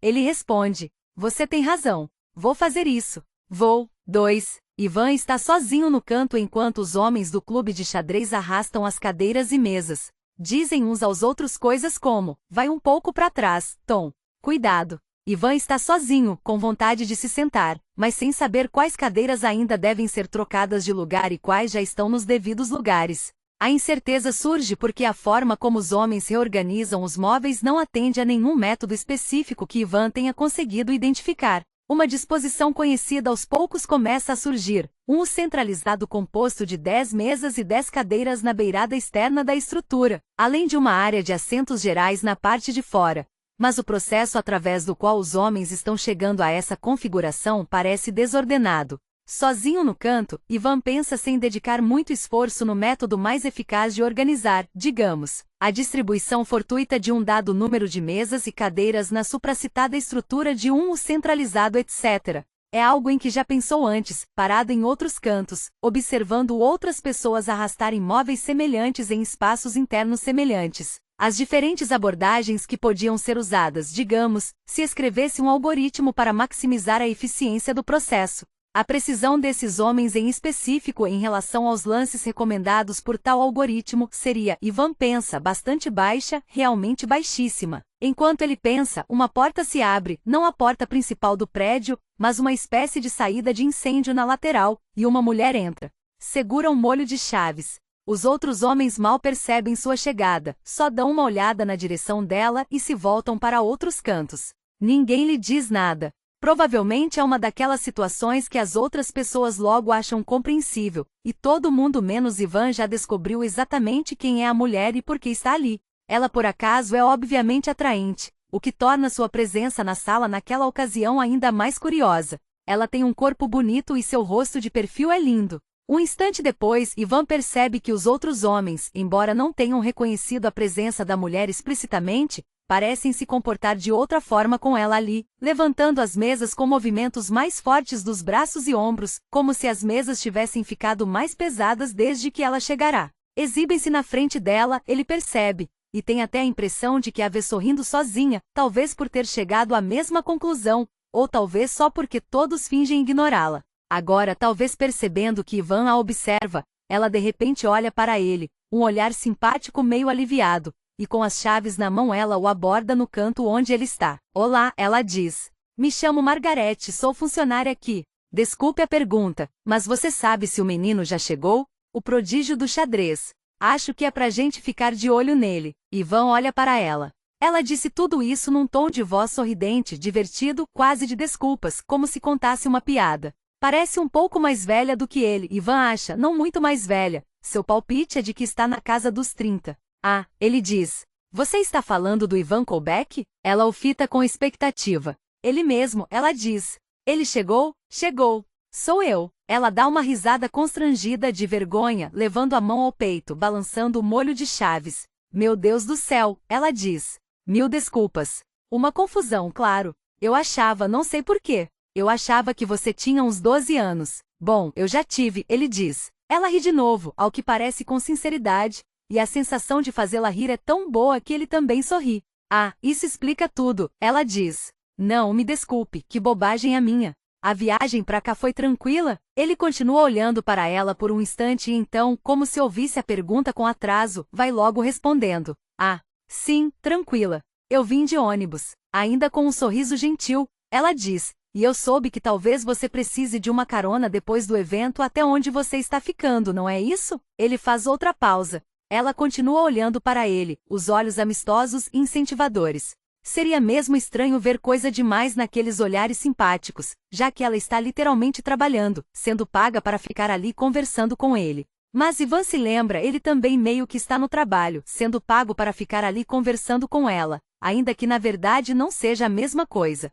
Ele responde. Você tem razão. Vou fazer isso. Vou. 2. Ivan está sozinho no canto enquanto os homens do clube de xadrez arrastam as cadeiras e mesas. Dizem uns aos outros coisas como, vai um pouco para trás, Tom. Cuidado. Ivan está sozinho, com vontade de se sentar, mas sem saber quais cadeiras ainda devem ser trocadas de lugar e quais já estão nos devidos lugares. A incerteza surge porque a forma como os homens reorganizam os móveis não atende a nenhum método específico que Ivan tenha conseguido identificar. Uma disposição conhecida aos poucos começa a surgir, um centralizado composto de 10 mesas e 10 cadeiras na beirada externa da estrutura, além de uma área de assentos gerais na parte de fora. Mas o processo através do qual os homens estão chegando a essa configuração parece desordenado. Sozinho no canto, Ivan pensa sem dedicar muito esforço no método mais eficaz de organizar, digamos, a distribuição fortuita de um dado número de mesas e cadeiras na supracitada estrutura de um centralizado, etc. É algo em que já pensou antes, parado em outros cantos, observando outras pessoas arrastarem móveis semelhantes em espaços internos semelhantes. As diferentes abordagens que podiam ser usadas, digamos, se escrevesse um algoritmo para maximizar a eficiência do processo. A precisão desses homens em específico em relação aos lances recomendados por tal algoritmo seria, Ivan pensa, bastante baixa, realmente baixíssima. Enquanto ele pensa, uma porta se abre, não a porta principal do prédio, mas uma espécie de saída de incêndio na lateral, e uma mulher entra. Segura um molho de chaves. Os outros homens mal percebem sua chegada, só dão uma olhada na direção dela e se voltam para outros cantos. Ninguém lhe diz nada. Provavelmente é uma daquelas situações que as outras pessoas logo acham compreensível, e todo mundo menos Ivan já descobriu exatamente quem é a mulher e por que está ali. Ela por acaso é obviamente atraente, o que torna sua presença na sala naquela ocasião ainda mais curiosa. Ela tem um corpo bonito e seu rosto de perfil é lindo. Um instante depois, Ivan percebe que os outros homens, embora não tenham reconhecido a presença da mulher explicitamente, parecem se comportar de outra forma com ela ali, levantando as mesas com movimentos mais fortes dos braços e ombros, como se as mesas tivessem ficado mais pesadas desde que ela chegará. Exibem-se na frente dela, ele percebe, e tem até a impressão de que a vê sorrindo sozinha, talvez por ter chegado à mesma conclusão, ou talvez só porque todos fingem ignorá-la. Agora, talvez percebendo que Ivan a observa, ela de repente olha para ele, um olhar simpático meio aliviado, e com as chaves na mão ela o aborda no canto onde ele está. Olá, ela diz. Me chamo Margarete, sou funcionária aqui. Desculpe a pergunta, mas você sabe se o menino já chegou? O prodígio do xadrez. Acho que é pra gente ficar de olho nele. Ivan olha para ela. Ela disse tudo isso num tom de voz sorridente, divertido, quase de desculpas, como se contasse uma piada. Parece um pouco mais velha do que ele, Ivan acha, não muito mais velha. Seu palpite é de que está na casa dos 30. Ah, ele diz. Você está falando do Ivan Koubek? Ela o fita com expectativa. Ele mesmo, ela diz. Ele chegou? Chegou. Sou eu. Ela dá uma risada constrangida de vergonha, levando a mão ao peito, balançando o molho de chaves. Meu Deus do céu, ela diz. Mil desculpas. Uma confusão, claro. Eu achava, não sei porquê. Eu achava que você tinha uns 12 anos. Bom, eu já tive, ele diz. Ela ri de novo, ao que parece com sinceridade, e a sensação de fazê-la rir é tão boa que ele também sorri. Ah, isso explica tudo, ela diz. Não, me desculpe, que bobagem a minha. A viagem pra cá foi tranquila? Ele continua olhando para ela por um instante e então, como se ouvisse a pergunta com atraso, vai logo respondendo. Ah, sim, tranquila. Eu vim de ônibus. Ainda com um sorriso gentil, ela diz. E eu soube que talvez você precise de uma carona depois do evento até onde você está ficando, não é isso? Ele faz outra pausa. Ela continua olhando para ele, os olhos amistosos e incentivadores. Seria mesmo estranho ver coisa demais naqueles olhares simpáticos, já que ela está literalmente trabalhando, sendo paga para ficar ali conversando com ele. Mas Ivan se lembra, ele também meio que está no trabalho, sendo pago para ficar ali conversando com ela, ainda que na verdade não seja a mesma coisa.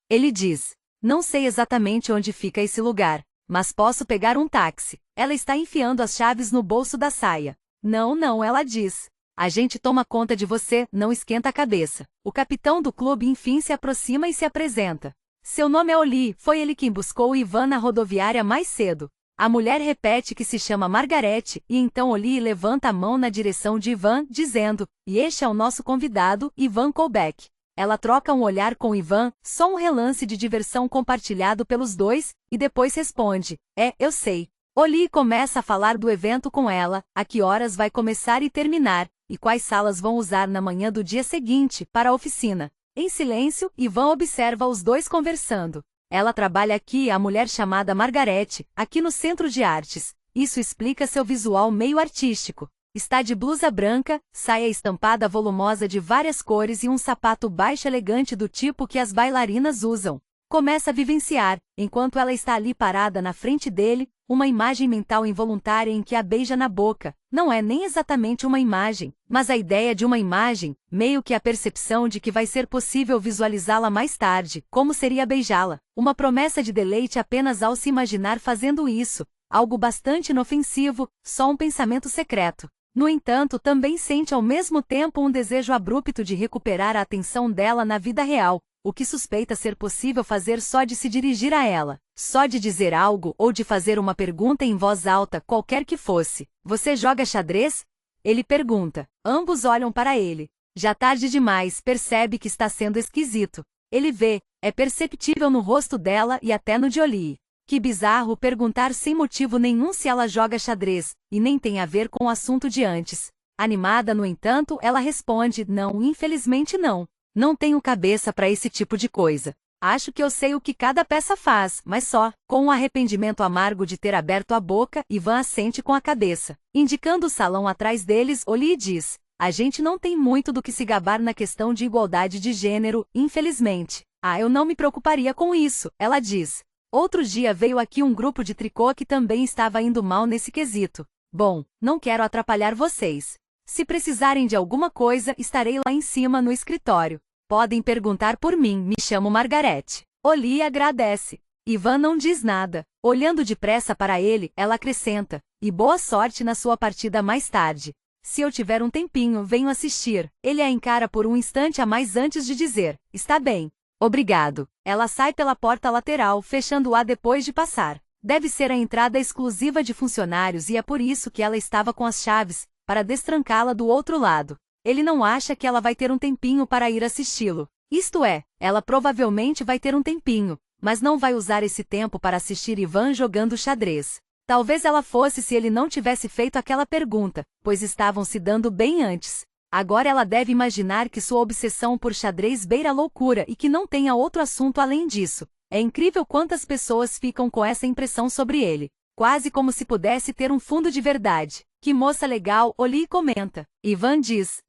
Ele diz. Não sei exatamente onde fica esse lugar, mas posso pegar um táxi. Ela está enfiando as chaves no bolso da saia. Não, ela diz. A gente toma conta de você, não esquenta a cabeça. O capitão do clube enfim se aproxima e se apresenta. Seu nome é Oli, foi ele quem buscou Ivan na rodoviária mais cedo. A mulher repete que se chama Margarete, e então Oli levanta a mão na direção de Ivan, dizendo, e este é o nosso convidado, Ivan Koubek. Ela troca um olhar com Ivan, só um relance de diversão compartilhado pelos dois, e depois responde, eu sei. Oli começa a falar do evento com ela, a que horas vai começar e terminar, e quais salas vão usar na manhã do dia seguinte, para a oficina. Em silêncio, Ivan observa os dois conversando. Ela trabalha aqui, a mulher chamada Margarete, aqui no Centro de Artes. Isso explica seu visual meio artístico. Está de blusa branca, saia estampada volumosa de várias cores e um sapato baixo elegante do tipo que as bailarinas usam. Começa a vivenciar, enquanto ela está ali parada na frente dele, uma imagem mental involuntária em que a beija na boca. Não é nem exatamente uma imagem, mas a ideia de uma imagem, meio que a percepção de que vai ser possível visualizá-la mais tarde, como seria beijá-la. Uma promessa de deleite apenas ao se imaginar fazendo isso, algo bastante inofensivo, só um pensamento secreto. No entanto, também sente ao mesmo tempo um desejo abrupto de recuperar a atenção dela na vida real, o que suspeita ser possível fazer só de se dirigir a ela, só de dizer algo ou de fazer uma pergunta em voz alta, qualquer que fosse. Você joga xadrez? Ele pergunta. Ambos olham para ele. Já tarde demais, percebe que está sendo esquisito. Ele vê, é perceptível no rosto dela e até no de Oli. Que bizarro perguntar sem motivo nenhum se ela joga xadrez, e nem tem a ver com o assunto de antes. Animada, no entanto, ela responde, não, infelizmente não. Não tenho cabeça para esse tipo de coisa. Acho que eu sei o que cada peça faz, mas só. Com um arrependimento amargo de ter aberto a boca, Ivan assente com a cabeça. Indicando o salão atrás deles, Oli diz, a gente não tem muito do que se gabar na questão de igualdade de gênero, infelizmente. Eu não me preocuparia com isso, ela diz. Outro dia veio aqui um grupo de tricô que também estava indo mal nesse quesito. Bom, não quero atrapalhar vocês. Se precisarem de alguma coisa, estarei lá em cima no escritório. Podem perguntar por mim, me chamo Margarete. Oli agradece. Ivan não diz nada. Olhando depressa para ele, ela acrescenta, e boa sorte na sua partida mais tarde. Se eu tiver um tempinho, venho assistir. Ele a encara por um instante a mais antes de dizer, está bem. Obrigado. Ela sai pela porta lateral, fechando-a depois de passar. Deve ser a entrada exclusiva de funcionários e é por isso que ela estava com as chaves, para destrancá-la do outro lado. Ele não acha que ela vai ter um tempinho para ir assisti-lo. Isto é, ela provavelmente vai ter um tempinho, mas não vai usar esse tempo para assistir Ivan jogando xadrez. Talvez ela fosse se ele não tivesse feito aquela pergunta, pois estavam se dando bem antes. Agora ela deve imaginar que sua obsessão por xadrez beira a loucura e que não tenha outro assunto além disso. É incrível quantas pessoas ficam com essa impressão sobre ele. Quase como se pudesse ter um fundo de verdade. Que moça legal, Oli comenta. Ivan diz,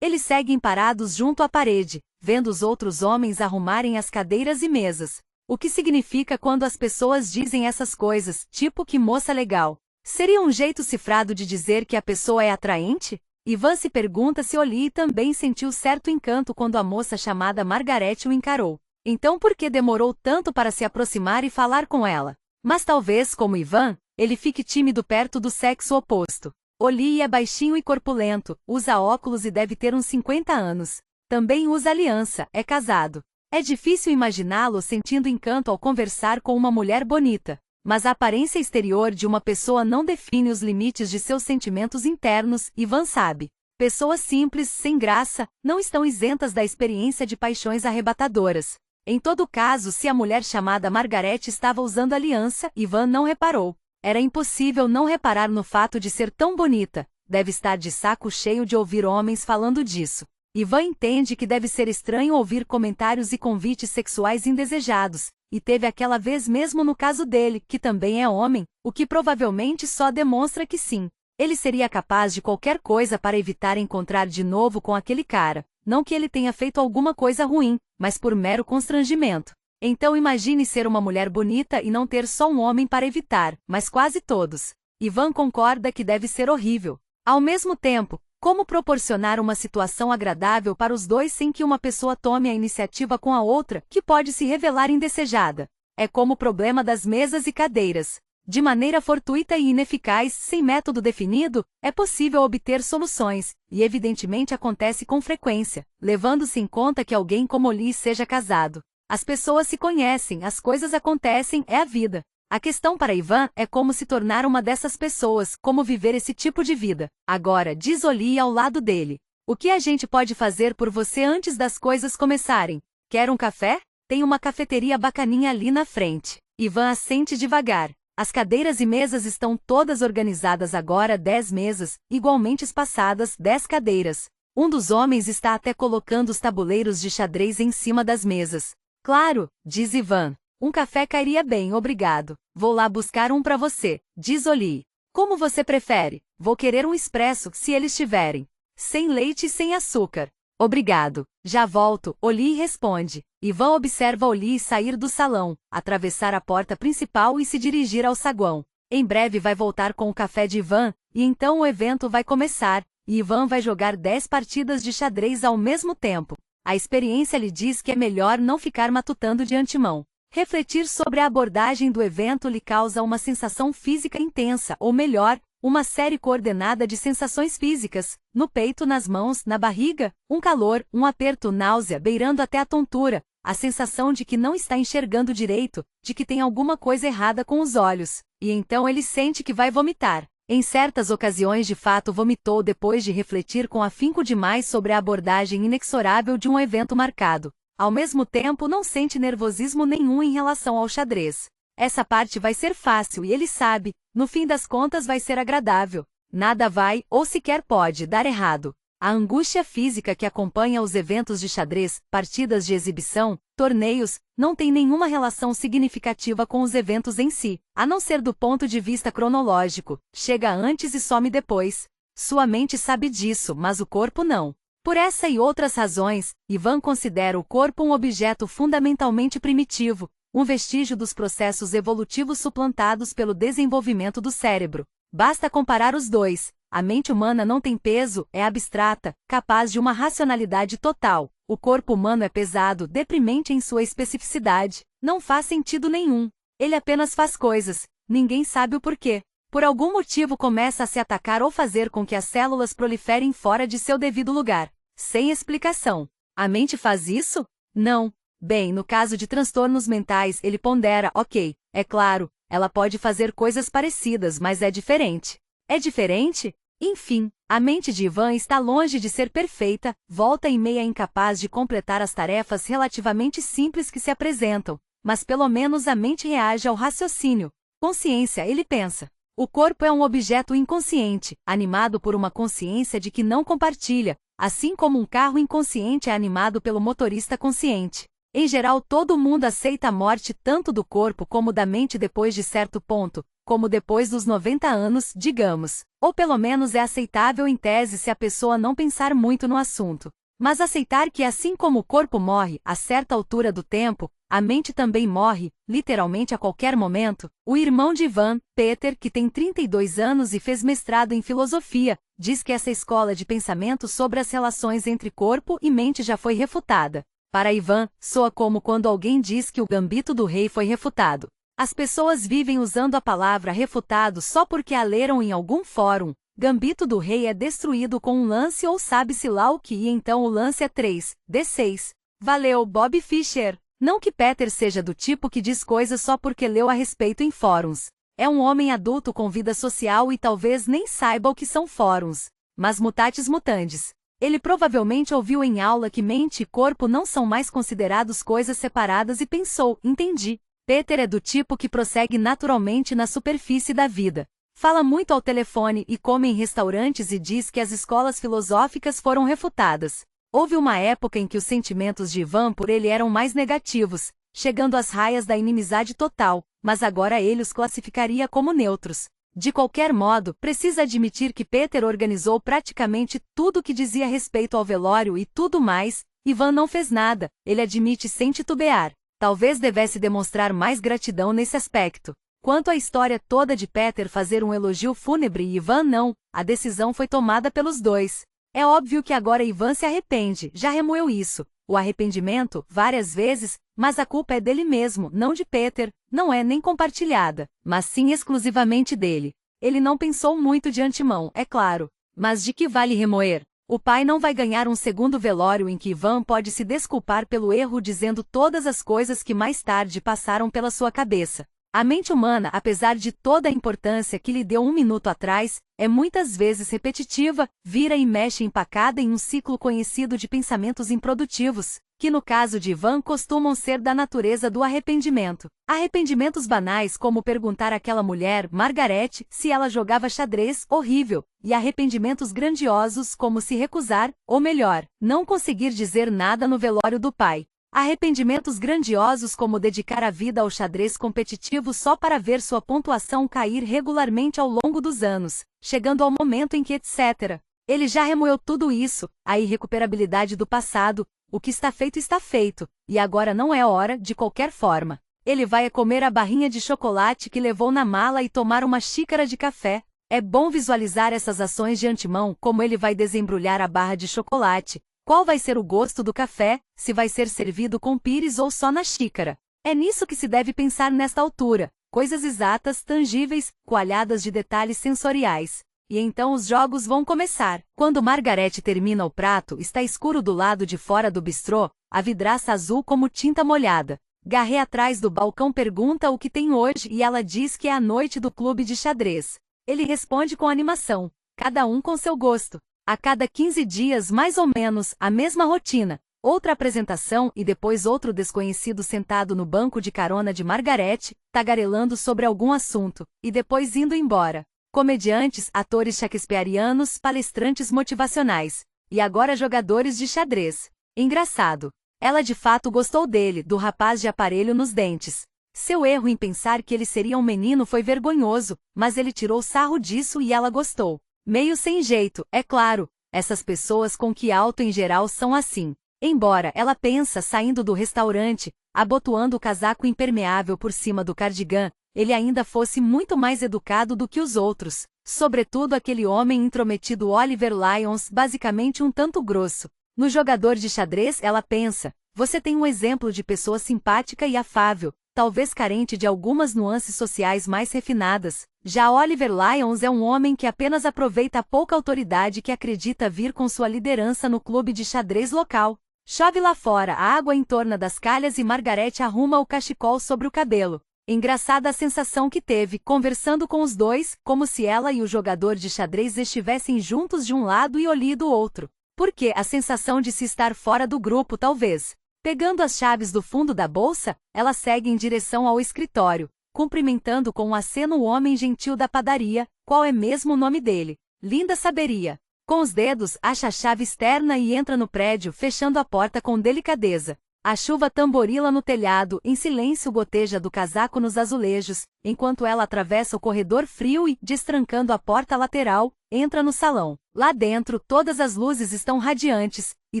eles seguem parados junto à parede, vendo os outros homens arrumarem as cadeiras e mesas. O que significa quando as pessoas dizem essas coisas, tipo que moça legal? Seria um jeito cifrado de dizer que a pessoa é atraente? Ivan se pergunta se Oli também sentiu certo encanto quando a moça chamada Margarete o encarou. Então por que demorou tanto para se aproximar e falar com ela? Mas talvez, como Ivan, ele fique tímido perto do sexo oposto. Oli é baixinho e corpulento, usa óculos e deve ter uns 50 anos. Também usa aliança, é casado. É difícil imaginá-lo sentindo encanto ao conversar com uma mulher bonita. Mas a aparência exterior de uma pessoa não define os limites de seus sentimentos internos, Ivan sabe. Pessoas simples, sem graça, não estão isentas da experiência de paixões arrebatadoras. Em todo caso, se a mulher chamada Margarete estava usando aliança, Ivan não reparou. Era impossível não reparar no fato de ser tão bonita. Deve estar de saco cheio de ouvir homens falando disso. Ivan entende que deve ser estranho ouvir comentários e convites sexuais indesejados, e teve aquela vez mesmo no caso dele, que também é homem, o que provavelmente só demonstra que sim. Ele seria capaz de qualquer coisa para evitar encontrar de novo com aquele cara. Não que ele tenha feito alguma coisa ruim, mas por mero constrangimento. Então imagine ser uma mulher bonita e não ter só um homem para evitar, mas quase todos. Ivan concorda que deve ser horrível. Ao mesmo tempo, como proporcionar uma situação agradável para os dois sem que uma pessoa tome a iniciativa com a outra, que pode se revelar indesejada? É como o problema das mesas e cadeiras. De maneira fortuita e ineficaz, sem método definido, é possível obter soluções, e evidentemente acontece com frequência, levando-se em conta que alguém como Oli seja casado. As pessoas se conhecem, as coisas acontecem, é a vida. A questão para Ivan é como se tornar uma dessas pessoas, como viver esse tipo de vida. Agora, diz Oli ao lado dele. O que a gente pode fazer por você antes das coisas começarem? Quer um café? Tem uma cafeteria bacaninha ali na frente. Ivan assente devagar. As cadeiras e mesas estão todas organizadas agora, 10 mesas, igualmente espaçadas, 10 cadeiras. Um dos homens está até colocando os tabuleiros de xadrez em cima das mesas. Claro, diz Ivan. Um café cairia bem, obrigado. Vou lá buscar um para você, diz Oli. Como você prefere? Vou querer um expresso, se eles tiverem. Sem leite e sem açúcar. Obrigado. Já volto, Oli responde. Ivan observa Oli sair do salão, atravessar a porta principal e se dirigir ao saguão. Em breve vai voltar com o café de Ivan, e então o evento vai começar, e Ivan vai jogar 10 partidas de xadrez ao mesmo tempo. A experiência lhe diz que é melhor não ficar matutando de antemão. Refletir sobre a abordagem do evento lhe causa uma sensação física intensa, ou melhor, uma série coordenada de sensações físicas, no peito, nas mãos, na barriga, um calor, um aperto, náusea, beirando até a tontura, a sensação de que não está enxergando direito, de que tem alguma coisa errada com os olhos, e então ele sente que vai vomitar. Em certas ocasiões de fato vomitou depois de refletir com afinco demais sobre a abordagem inexorável de um evento marcado. Ao mesmo tempo não sente nervosismo nenhum em relação ao xadrez. Essa parte vai ser fácil e ele sabe, no fim das contas vai ser agradável. Nada vai, ou sequer pode, dar errado. A angústia física que acompanha os eventos de xadrez, partidas de exibição, torneios, não tem nenhuma relação significativa com os eventos em si, a não ser do ponto de vista cronológico. Chega antes e some depois. Sua mente sabe disso, mas o corpo não. Por essa e outras razões, Ivan considera o corpo um objeto fundamentalmente primitivo, um vestígio dos processos evolutivos suplantados pelo desenvolvimento do cérebro. Basta comparar os dois. A mente humana não tem peso, é abstrata, capaz de uma racionalidade total. O corpo humano é pesado, deprimente em sua especificidade. Não faz sentido nenhum. Ele apenas faz coisas. Ninguém sabe o porquê. Por algum motivo começa a se atacar ou fazer com que as células proliferem fora de seu devido lugar. Sem explicação. A mente faz isso? Não. Bem, no caso de transtornos mentais, ele pondera, ok, é claro, ela pode fazer coisas parecidas, mas é diferente. É diferente? Enfim, a mente de Ivan está longe de ser perfeita, volta e meia incapaz de completar as tarefas relativamente simples que se apresentam, mas pelo menos a mente reage ao raciocínio. Consciência, ele pensa. O corpo é um objeto inconsciente, animado por uma consciência de que não compartilha, assim como um carro inconsciente é animado pelo motorista consciente. Em geral, todo mundo aceita a morte tanto do corpo como da mente depois de certo ponto, como depois dos 90 anos, digamos. Ou pelo menos é aceitável em tese se a pessoa não pensar muito no assunto. Mas aceitar que assim como o corpo morre a certa altura do tempo, a mente também morre, literalmente a qualquer momento. O irmão de Ivan, Peter, que tem 32 anos e fez mestrado em filosofia, diz que essa escola de pensamento sobre as relações entre corpo e mente já foi refutada. Para Ivan, soa como quando alguém diz que o gambito do rei foi refutado. As pessoas vivem usando a palavra refutado só porque a leram em algum fórum. Gambito do rei é destruído com um lance ou sabe-se lá o que e então o lance é 3d6. Valeu, Bob Fischer! Não que Peter seja do tipo que diz coisas só porque leu a respeito em fóruns. É um homem adulto com vida social e talvez nem saiba o que são fóruns. Mas mutatis mutandis. Ele provavelmente ouviu em aula que mente e corpo não são mais considerados coisas separadas e pensou, entendi. Peter é do tipo que prossegue naturalmente na superfície da vida. Fala muito ao telefone e come em restaurantes e diz que as escolas filosóficas foram refutadas. Houve uma época em que os sentimentos de Ivan por ele eram mais negativos, chegando às raias da inimizade total, mas agora ele os classificaria como neutros. De qualquer modo, precisa admitir que Peter organizou praticamente tudo o que dizia respeito ao velório e tudo mais. Ivan não fez nada, ele admite sem titubear. Talvez devesse demonstrar mais gratidão nesse aspecto. Quanto à história toda de Peter fazer um elogio fúnebre e Ivan não, a decisão foi tomada pelos dois. É óbvio que agora Ivan se arrepende, já remoeu isso. O arrependimento, várias vezes, mas a culpa é dele mesmo, não de Peter, não é nem compartilhada, mas sim exclusivamente dele. Ele não pensou muito de antemão, é claro. Mas de que vale remoer? O pai não vai ganhar um segundo velório em que Ivan pode se desculpar pelo erro dizendo todas as coisas que mais tarde passaram pela sua cabeça. A mente humana, apesar de toda a importância que lhe deu um minuto atrás, é muitas vezes repetitiva, vira e mexe empacada em um ciclo conhecido de pensamentos improdutivos, que no caso de Ivan costumam ser da natureza do arrependimento. Arrependimentos banais como perguntar àquela mulher, Margarete, se ela jogava xadrez, horrível, e arrependimentos grandiosos como se recusar, ou melhor, não conseguir dizer nada no velório do pai. Arrependimentos grandiosos como dedicar a vida ao xadrez competitivo só para ver sua pontuação cair regularmente ao longo dos anos, chegando ao momento em que etc. Ele já remoeu tudo isso, a irrecuperabilidade do passado, o que está feito, e agora não é hora, de qualquer forma. Ele vai comer a barrinha de chocolate que levou na mala e tomar uma xícara de café. É bom visualizar essas ações de antemão, como ele vai desembrulhar a barra de chocolate. Qual vai ser o gosto do café, se vai ser servido com pires ou só na xícara? É nisso que se deve pensar nesta altura, coisas exatas, tangíveis, coalhadas de detalhes sensoriais. E então os jogos vão começar. Quando Margarete termina o prato, está escuro do lado de fora do bistrô, a vidraça azul como tinta molhada. Garré atrás do balcão pergunta o que tem hoje e ela diz que é a noite do clube de xadrez. Ele responde com animação, cada um com seu gosto. A cada 15 dias mais ou menos, a mesma rotina, outra apresentação e depois outro desconhecido sentado no banco de carona de Margarete, tagarelando sobre algum assunto, e depois indo embora. Comediantes, atores shakespearianos, palestrantes motivacionais, e agora jogadores de xadrez. Engraçado. Ela de fato gostou dele, do rapaz de aparelho nos dentes. Seu erro em pensar que ele seria um menino foi vergonhoso, mas ele tirou sarro disso e ela gostou. Meio sem jeito, é claro, essas pessoas com que alto em geral são assim. Embora ela pensa saindo do restaurante, abotoando o casaco impermeável por cima do cardigã, ele ainda fosse muito mais educado do que os outros, sobretudo aquele homem intrometido Oliver Lyons, basicamente um tanto grosso. No jogador de xadrez ela pensa, você tem um exemplo de pessoa simpática e afável, talvez carente de algumas nuances sociais mais refinadas. Já Oliver Lyons é um homem que apenas aproveita a pouca autoridade que acredita vir com sua liderança no clube de xadrez local. Chove lá fora, a água entorna das calhas e Margarete arruma o cachecol sobre o cabelo. Engraçada a sensação que teve, conversando com os dois, como se ela e o jogador de xadrez estivessem juntos de um lado e Oli do outro. Porque a sensação de se estar fora do grupo talvez. Pegando as chaves do fundo da bolsa, ela segue em direção ao escritório, cumprimentando com um aceno o homem gentil da padaria. Qual é mesmo o nome dele? Linda saberia. Com os dedos, acha a chave externa e entra no prédio, fechando a porta com delicadeza. A chuva tamborila no telhado, em silêncio goteja do casaco nos azulejos, enquanto ela atravessa o corredor frio e, destrancando a porta lateral, entra no salão. Lá dentro, todas as luzes estão radiantes, e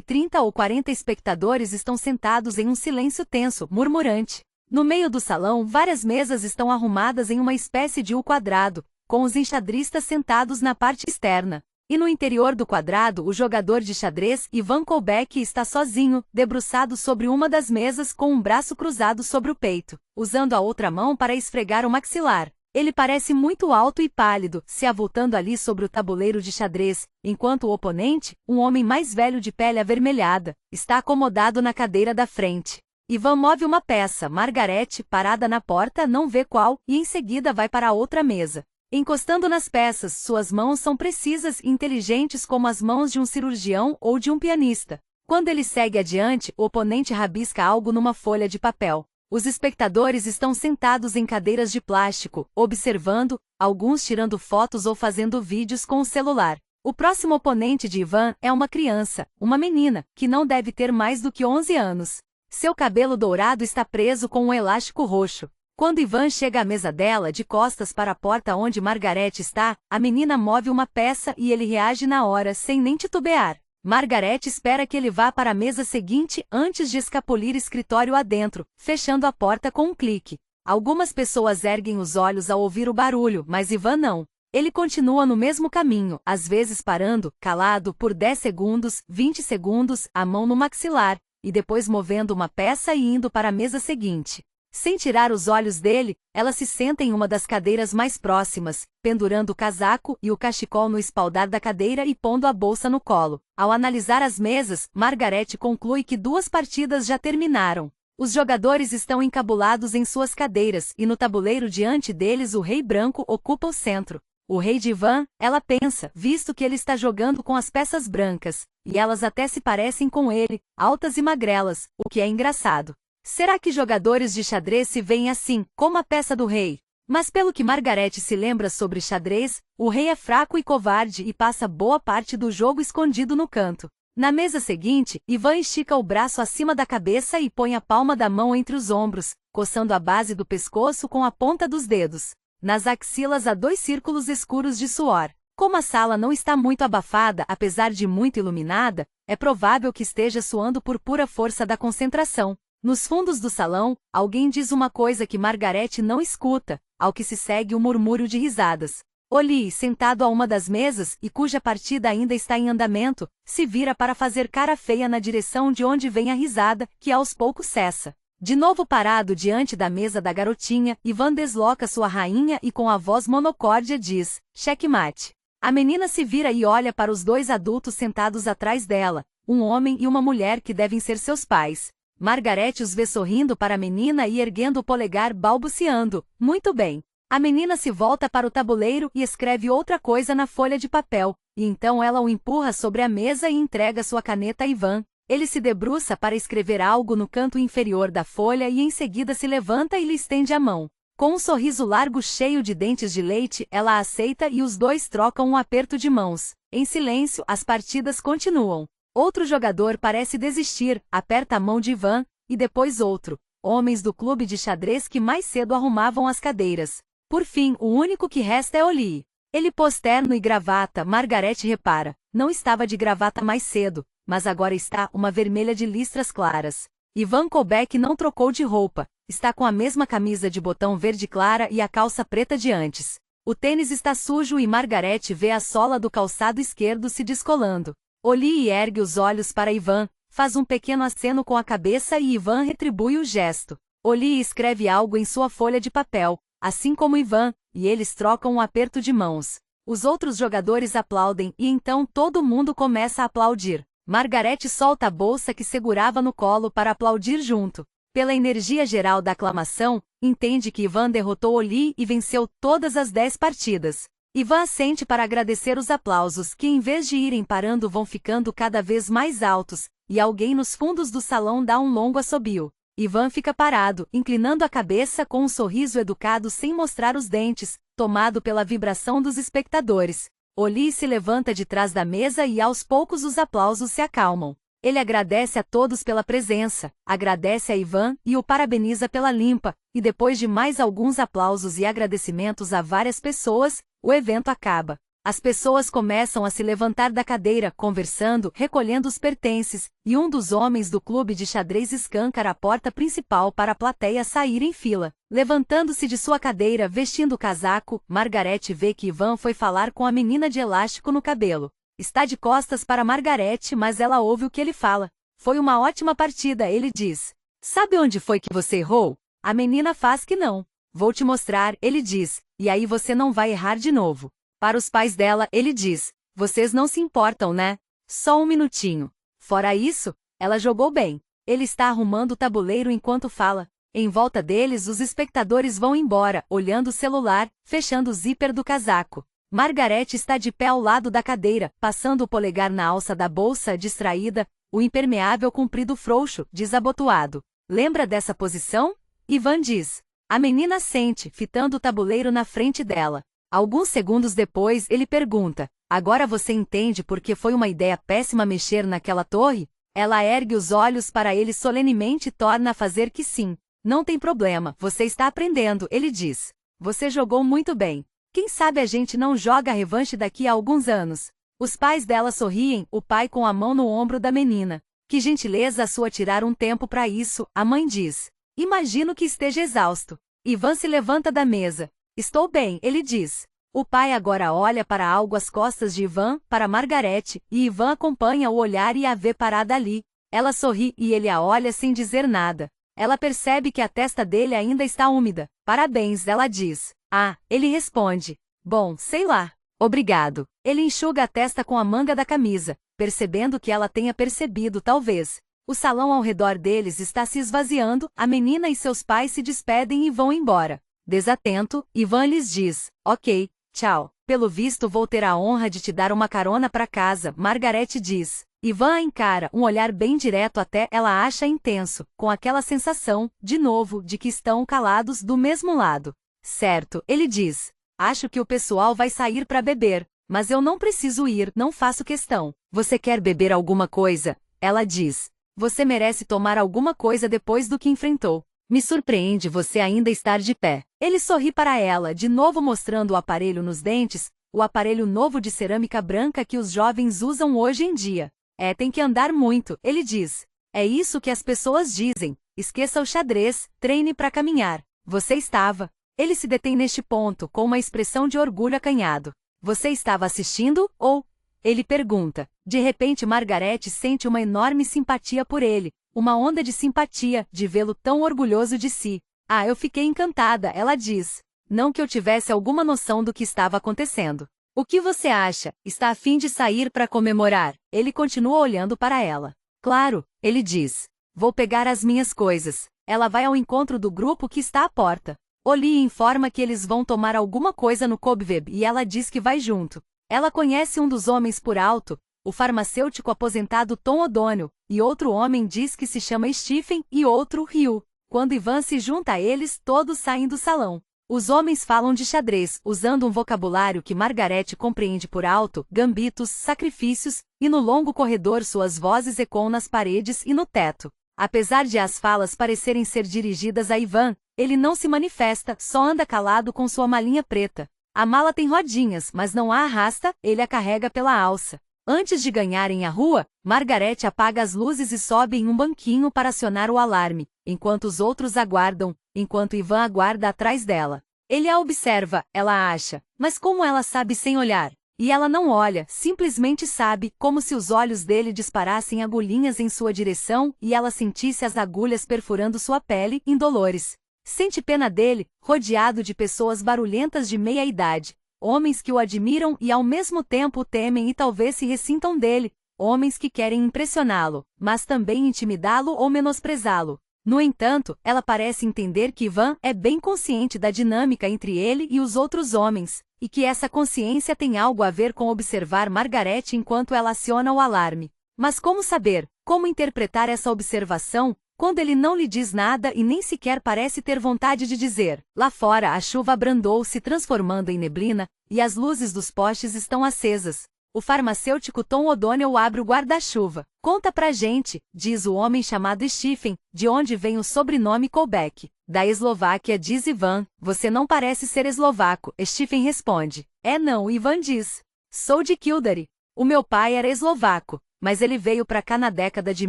30 ou 40 espectadores estão sentados em um silêncio tenso, murmurante. No meio do salão, várias mesas estão arrumadas em uma espécie de U quadrado, com os enxadristas sentados na parte externa. E no interior do quadrado, o jogador de xadrez Ivan Koubek está sozinho, debruçado sobre uma das mesas com um braço cruzado sobre o peito, usando a outra mão para esfregar o maxilar. Ele parece muito alto e pálido, se avultando ali sobre o tabuleiro de xadrez, enquanto o oponente, um homem mais velho de pele avermelhada, está acomodado na cadeira da frente. Ivan move uma peça, Margarete, parada na porta, não vê qual, e em seguida vai para a outra mesa. Encostando nas peças, suas mãos são precisas e inteligentes como as mãos de um cirurgião ou de um pianista. Quando ele segue adiante, o oponente rabisca algo numa folha de papel. Os espectadores estão sentados em cadeiras de plástico, observando, alguns tirando fotos ou fazendo vídeos com o celular. O próximo oponente de Ivan é uma criança, uma menina, que não deve ter mais do que 11 anos. Seu cabelo dourado está preso com um elástico roxo. Quando Ivan chega à mesa dela, de costas para a porta onde Margarete está, a menina move uma peça e ele reage na hora, sem nem titubear. Margarete espera que ele vá para a mesa seguinte antes de escapulir escritório adentro, fechando a porta com um clique. Algumas pessoas erguem os olhos ao ouvir o barulho, mas Ivan não. Ele continua no mesmo caminho, às vezes parando, calado, por 10 segundos, 20 segundos, a mão no maxilar, e depois movendo uma peça e indo para a mesa seguinte. Sem tirar os olhos dele, ela se senta em uma das cadeiras mais próximas, pendurando o casaco e o cachecol no espaldar da cadeira e pondo a bolsa no colo. Ao analisar as mesas, Margarete conclui que 2 partidas já terminaram. Os jogadores estão encabulados em suas cadeiras e no tabuleiro diante deles o rei branco ocupa o centro. O rei de Ivan, ela pensa, visto que ele está jogando com as peças brancas, e elas até se parecem com ele, altas e magrelas, o que é engraçado. Será que jogadores de xadrez se veem assim, como a peça do rei? Mas pelo que Margarete se lembra sobre xadrez, o rei é fraco e covarde e passa boa parte do jogo escondido no canto. Na mesa seguinte, Ivan estica o braço acima da cabeça e põe a palma da mão entre os ombros, coçando a base do pescoço com a ponta dos dedos. Nas axilas há 2 círculos escuros de suor. Como a sala não está muito abafada, apesar de muito iluminada, é provável que esteja suando por pura força da concentração. Nos fundos do salão, alguém diz uma coisa que Margarete não escuta, ao que se segue um murmúrio de risadas. Oli, sentado a uma das mesas e cuja partida ainda está em andamento, se vira para fazer cara feia na direção de onde vem a risada, que aos poucos cessa. De novo parado diante da mesa da garotinha, Ivan desloca sua rainha e com a voz monocórdia diz, checkmate. A menina se vira e olha para os 2 adultos sentados atrás dela, um homem e uma mulher que devem ser seus pais. Margarete os vê sorrindo para a menina e erguendo o polegar balbuciando, muito bem. A menina se volta para o tabuleiro e escreve outra coisa na folha de papel, e então ela o empurra sobre a mesa e entrega sua caneta a Ivan. Ele se debruça para escrever algo no canto inferior da folha e em seguida se levanta e lhe estende a mão. Com um sorriso largo cheio de dentes de leite, ela aceita e os 2 trocam um aperto de mãos. Em silêncio, as partidas continuam. Outro jogador parece desistir, aperta a mão de Ivan, e depois outro. Homens do clube de xadrez que mais cedo arrumavam as cadeiras. Por fim, o único que resta é Oli. Ele pôs terno e gravata, Margarete repara. Não estava de gravata mais cedo, mas agora está uma vermelha de listras claras. Ivan Koubek não trocou de roupa, está com a mesma camisa de botão verde clara e a calça preta de antes. O tênis está sujo e Margarete vê a sola do calçado esquerdo se descolando. Oli ergue os olhos para Ivan, faz um pequeno aceno com a cabeça e Ivan retribui o gesto. Oli escreve algo em sua folha de papel, assim como Ivan, e eles trocam um aperto de mãos. Os outros jogadores aplaudem e então todo mundo começa a aplaudir. Margarete solta a bolsa que segurava no colo para aplaudir junto. Pela energia geral da aclamação, entende que Ivan derrotou Oli e venceu todas as 10 partidas. Ivan assente para agradecer os aplausos que em vez de irem parando vão ficando cada vez mais altos, e alguém nos fundos do salão dá um longo assobio. Ivan fica parado, inclinando a cabeça com um sorriso educado sem mostrar os dentes, tomado pela vibração dos espectadores. Oli se levanta de trás da mesa e aos poucos os aplausos se acalmam. Ele agradece a todos pela presença, agradece a Ivan e o parabeniza pela limpa, e depois de mais alguns aplausos e agradecimentos a várias pessoas, o evento acaba. As pessoas começam a se levantar da cadeira, conversando, recolhendo os pertences, e um dos homens do clube de xadrez escancara a porta principal para a plateia sair em fila. Levantando-se de sua cadeira, vestindo o casaco, Margarete vê que Ivan foi falar com a menina de elástico no cabelo. Está de costas para Margarete, mas ela ouve o que ele fala. Foi uma ótima partida, ele diz. Sabe onde foi que você errou? A menina faz que não. Vou te mostrar, ele diz, e aí você não vai errar de novo. Para os pais dela, ele diz, vocês não se importam, né? Só um minutinho. Fora isso, ela jogou bem. Ele está arrumando o tabuleiro enquanto fala. Em volta deles, os espectadores vão embora, olhando o celular, fechando o zíper do casaco. Margarete está de pé ao lado da cadeira, passando o polegar na alça da bolsa, distraída, o impermeável comprido frouxo, desabotoado. Lembra dessa posição? Ivan diz. A menina sente, fitando o tabuleiro na frente dela. Alguns segundos depois, ele pergunta, agora você entende por que foi uma ideia péssima mexer naquela torre? Ela ergue os olhos para ele solenemente e torna a fazer que sim. Não tem problema, você está aprendendo, ele diz. Você jogou muito bem. Quem sabe a gente não joga a revanche daqui a alguns anos. Os pais dela sorriem, o pai com a mão no ombro da menina. Que gentileza a sua tirar um tempo para isso, a mãe diz. Imagino que esteja exausto. Ivan se levanta da mesa. Estou bem, ele diz. O pai agora olha para algo às costas de Ivan, para Margarete, e Ivan acompanha o olhar e a vê parada ali. Ela sorri e ele a olha sem dizer nada. Ela percebe que a testa dele ainda está úmida. Parabéns, ela diz. Ah, ele responde. Bom, sei lá. Obrigado. Ele enxuga a testa com a manga da camisa, percebendo que ela tenha percebido talvez. O salão ao redor deles está se esvaziando, a menina e seus pais se despedem e vão embora. Desatento, Ivan lhes diz, ok, tchau. Pelo visto vou ter a honra de te dar uma carona para casa, Margarete diz. Ivan a encara, um olhar bem direto até ela acha intenso, com aquela sensação, de novo, de que estão calados do mesmo lado. Certo, ele diz. Acho que o pessoal vai sair para beber, mas eu não preciso ir, não faço questão. Você quer beber alguma coisa? Ela diz. Você merece tomar alguma coisa depois do que enfrentou. Me surpreende você ainda estar de pé. Ele sorri para ela, de novo mostrando o aparelho nos dentes, o aparelho novo de cerâmica branca que os jovens usam hoje em dia. Tem que andar muito, ele diz. É isso que as pessoas dizem. Esqueça o xadrez, treine para caminhar. Você estava. Ele se detém neste ponto, com uma expressão de orgulho acanhado. Você estava assistindo, ou? Ele pergunta. De repente Margarete sente uma enorme simpatia por ele. Uma onda de simpatia, de vê-lo tão orgulhoso de si. Ah, eu fiquei encantada, ela diz. Não que eu tivesse alguma noção do que estava acontecendo. O que você acha? Está a fim de sair para comemorar? Ele continua olhando para ela. Claro, ele diz. Vou pegar as minhas coisas. Ela vai ao encontro do grupo que está à porta. Oli informa que eles vão tomar alguma coisa no Cobweb e ela diz que vai junto. Ela conhece um dos homens por alto, o farmacêutico aposentado Tom O'Donnell, e outro homem diz que se chama Stephen e outro Ryu. Quando Ivan se junta a eles, todos saem do salão. Os homens falam de xadrez, usando um vocabulário que Margarete compreende por alto, gambitos, sacrifícios, e no longo corredor suas vozes ecoam nas paredes e no teto. Apesar de as falas parecerem ser dirigidas a Ivan, ele não se manifesta, só anda calado com sua malinha preta. A mala tem rodinhas, mas não a arrasta, ele a carrega pela alça. Antes de ganharem a rua, Margarete apaga as luzes e sobe em um banquinho para acionar o alarme, enquanto os outros aguardam, enquanto Ivan aguarda atrás dela. Ele a observa, ela acha, mas como ela sabe sem olhar? E ela não olha, simplesmente sabe, como se os olhos dele disparassem agulhinhas em sua direção e ela sentisse as agulhas perfurando sua pele, indolores. Sente pena dele, rodeado de pessoas barulhentas de meia idade. Homens que o admiram e ao mesmo tempo o temem e talvez se ressintam dele, homens que querem impressioná-lo, mas também intimidá-lo ou menosprezá-lo. No entanto, ela parece entender que Ivan é bem consciente da dinâmica entre ele e os outros homens, e que essa consciência tem algo a ver com observar Margarete enquanto ela aciona o alarme. Mas como saber? Como interpretar essa observação? quando ele não lhe diz nada e nem sequer parece ter vontade de dizer. Lá fora a chuva abrandou, se transformando em neblina, e as luzes dos postes estão acesas. O farmacêutico Tom O'Donnell abre o guarda-chuva. Conta pra gente, diz o homem chamado Stephen, de onde vem o sobrenome Colbeck. Da Eslováquia, diz Ivan. Você não parece ser eslovaco, Stephen responde. É não, Ivan diz. Sou de Kildare. O meu pai era eslovaco, mas ele veio pra cá na década de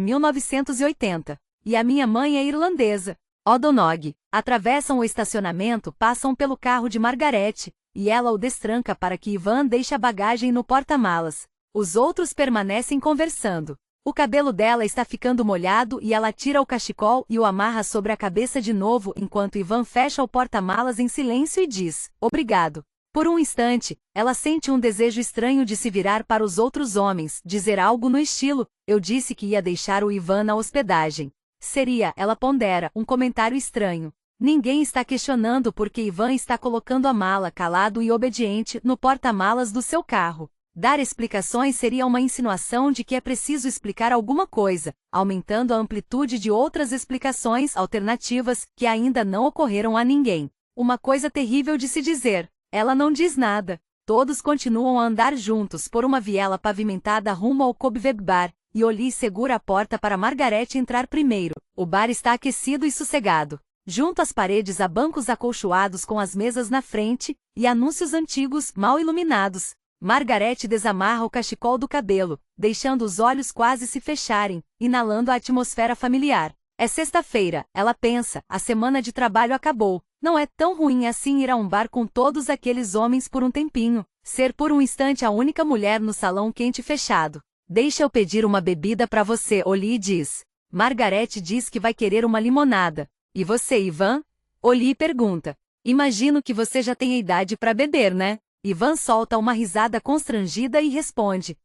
1980. E a minha mãe é irlandesa. O'Donoghue. Atravessam o estacionamento, passam pelo carro de Margaret, e ela o destranca para que Ivan deixe a bagagem no porta-malas. Os outros permanecem conversando. O cabelo dela está ficando molhado e ela tira o cachecol e o amarra sobre a cabeça de novo enquanto Ivan fecha o porta-malas em silêncio e diz, obrigado. Por um instante, ela sente um desejo estranho de se virar para os outros homens, dizer algo no estilo, eu disse que ia deixar o Ivan na hospedagem. Seria, ela pondera, um comentário estranho. Ninguém está questionando porque Ivan está colocando a mala, calado e obediente, no porta-malas do seu carro. Dar explicações seria uma insinuação de que é preciso explicar alguma coisa, aumentando a amplitude de outras explicações alternativas que ainda não ocorreram a ninguém. Uma coisa terrível de se dizer. Ela não diz nada. Todos continuam a andar juntos por uma viela pavimentada rumo ao Cobweb Bar, e Oli segura a porta para Margaret entrar primeiro. O bar está aquecido e sossegado. Junto às paredes há bancos acolchoados com as mesas na frente, e anúncios antigos, mal iluminados. Margaret desamarra o cachecol do cabelo, deixando os olhos quase se fecharem, inalando a atmosfera familiar. É sexta-feira, ela pensa, a semana de trabalho acabou. Não é tão ruim assim ir a um bar com todos aqueles homens por um tempinho. Ser por um instante a única mulher no salão quente e fechado. Deixa eu pedir uma bebida para você, Oli diz. Margaret diz que vai querer uma limonada. E você, Ivan? Oli pergunta. Imagino que você já tem idade para beber, né? Ivan solta uma risada constrangida e responde.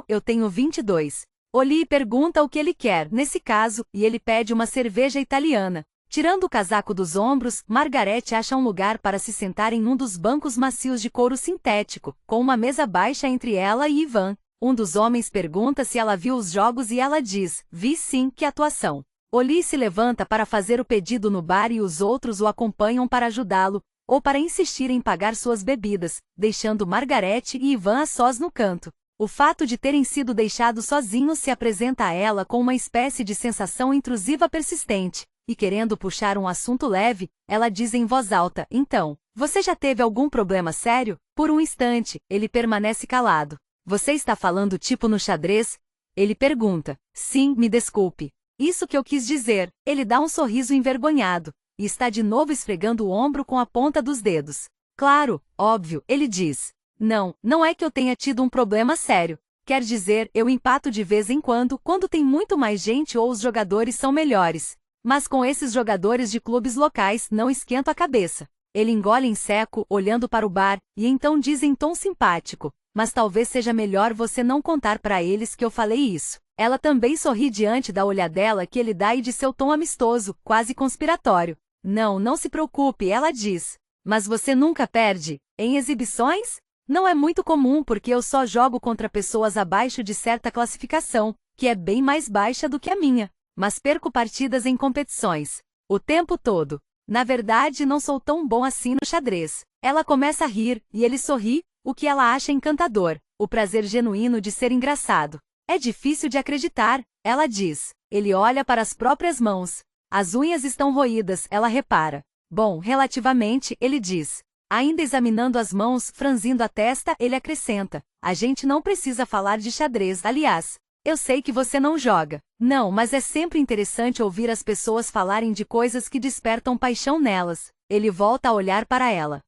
Eu tenho 22. Oli pergunta o que ele quer, nesse caso, e ele pede uma cerveja italiana. Tirando o casaco dos ombros, Margaret acha um lugar para se sentar em um dos bancos macios de couro sintético, com uma mesa baixa entre ela e Ivan. Um dos homens pergunta se ela viu os jogos e ela diz, vi sim, que atuação. Oli se levanta para fazer o pedido no bar e os outros o acompanham para ajudá-lo, ou para insistir em pagar suas bebidas, deixando Margaret e Ivan a sós no canto. O fato de terem sido deixados sozinhos se apresenta a ela com uma espécie de sensação intrusiva persistente. E querendo puxar um assunto leve, ela diz em voz alta, então, você já teve algum problema sério? Por um instante, ele permanece calado. Você está falando tipo no xadrez? Ele pergunta. Sim, me desculpe. Isso que eu quis dizer. Ele dá um sorriso envergonhado, e está de novo esfregando o ombro com a ponta dos dedos. Claro, óbvio, ele diz. Não é que eu tenha tido um problema sério. Quer dizer, eu empato de vez em quando tem muito mais gente ou os jogadores são melhores. Mas com esses jogadores de clubes locais não esquento a cabeça. Ele engole em seco, olhando para o bar, e então diz em tom simpático, mas talvez seja melhor você não contar para eles que eu falei isso. Ela também sorri diante da olhadela que ele dá e de seu tom amistoso, quase conspiratório. Não se preocupe, ela diz. Mas você nunca perde, em exibições? Não é muito comum porque eu só jogo contra pessoas abaixo de certa classificação, que é bem mais baixa do que a minha. Mas perco partidas em competições. O tempo todo. Na verdade, não sou tão bom assim no xadrez. Ela começa a rir, e ele sorri, o que ela acha encantador, o prazer genuíno de ser engraçado. É difícil de acreditar, ela diz. Ele olha para as próprias mãos. As unhas estão roídas, ela repara. Bom, relativamente, ele diz. Ainda examinando as mãos, franzindo a testa, ele acrescenta. A gente não precisa falar de xadrez, aliás. Eu sei que você não joga. Não, mas é sempre interessante ouvir as pessoas falarem de coisas que despertam paixão nelas. Ele volta a olhar para ela.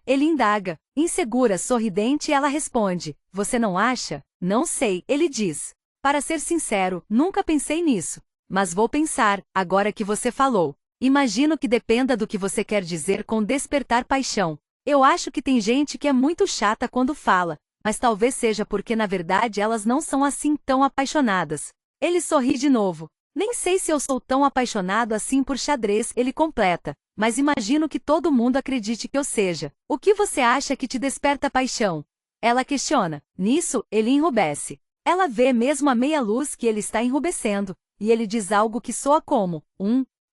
Ele indaga. Insegura, sorridente, ela responde. Você não acha? Não sei, ele diz. Para ser sincero, nunca pensei nisso. Mas vou pensar, agora que você falou. Imagino que dependa do que você quer dizer com despertar paixão. Eu acho que tem gente que é muito chata quando fala. Mas talvez seja porque na verdade elas não são assim tão apaixonadas. Ele sorri de novo. Nem sei se eu sou tão apaixonado assim por xadrez, ele completa. Mas imagino que todo mundo acredite que eu seja. O que você acha que te desperta paixão? Ela questiona. Nisso, ele enrubesce. Ela vê mesmo a meia luz que ele está enrubescendo. e ele diz algo que soa como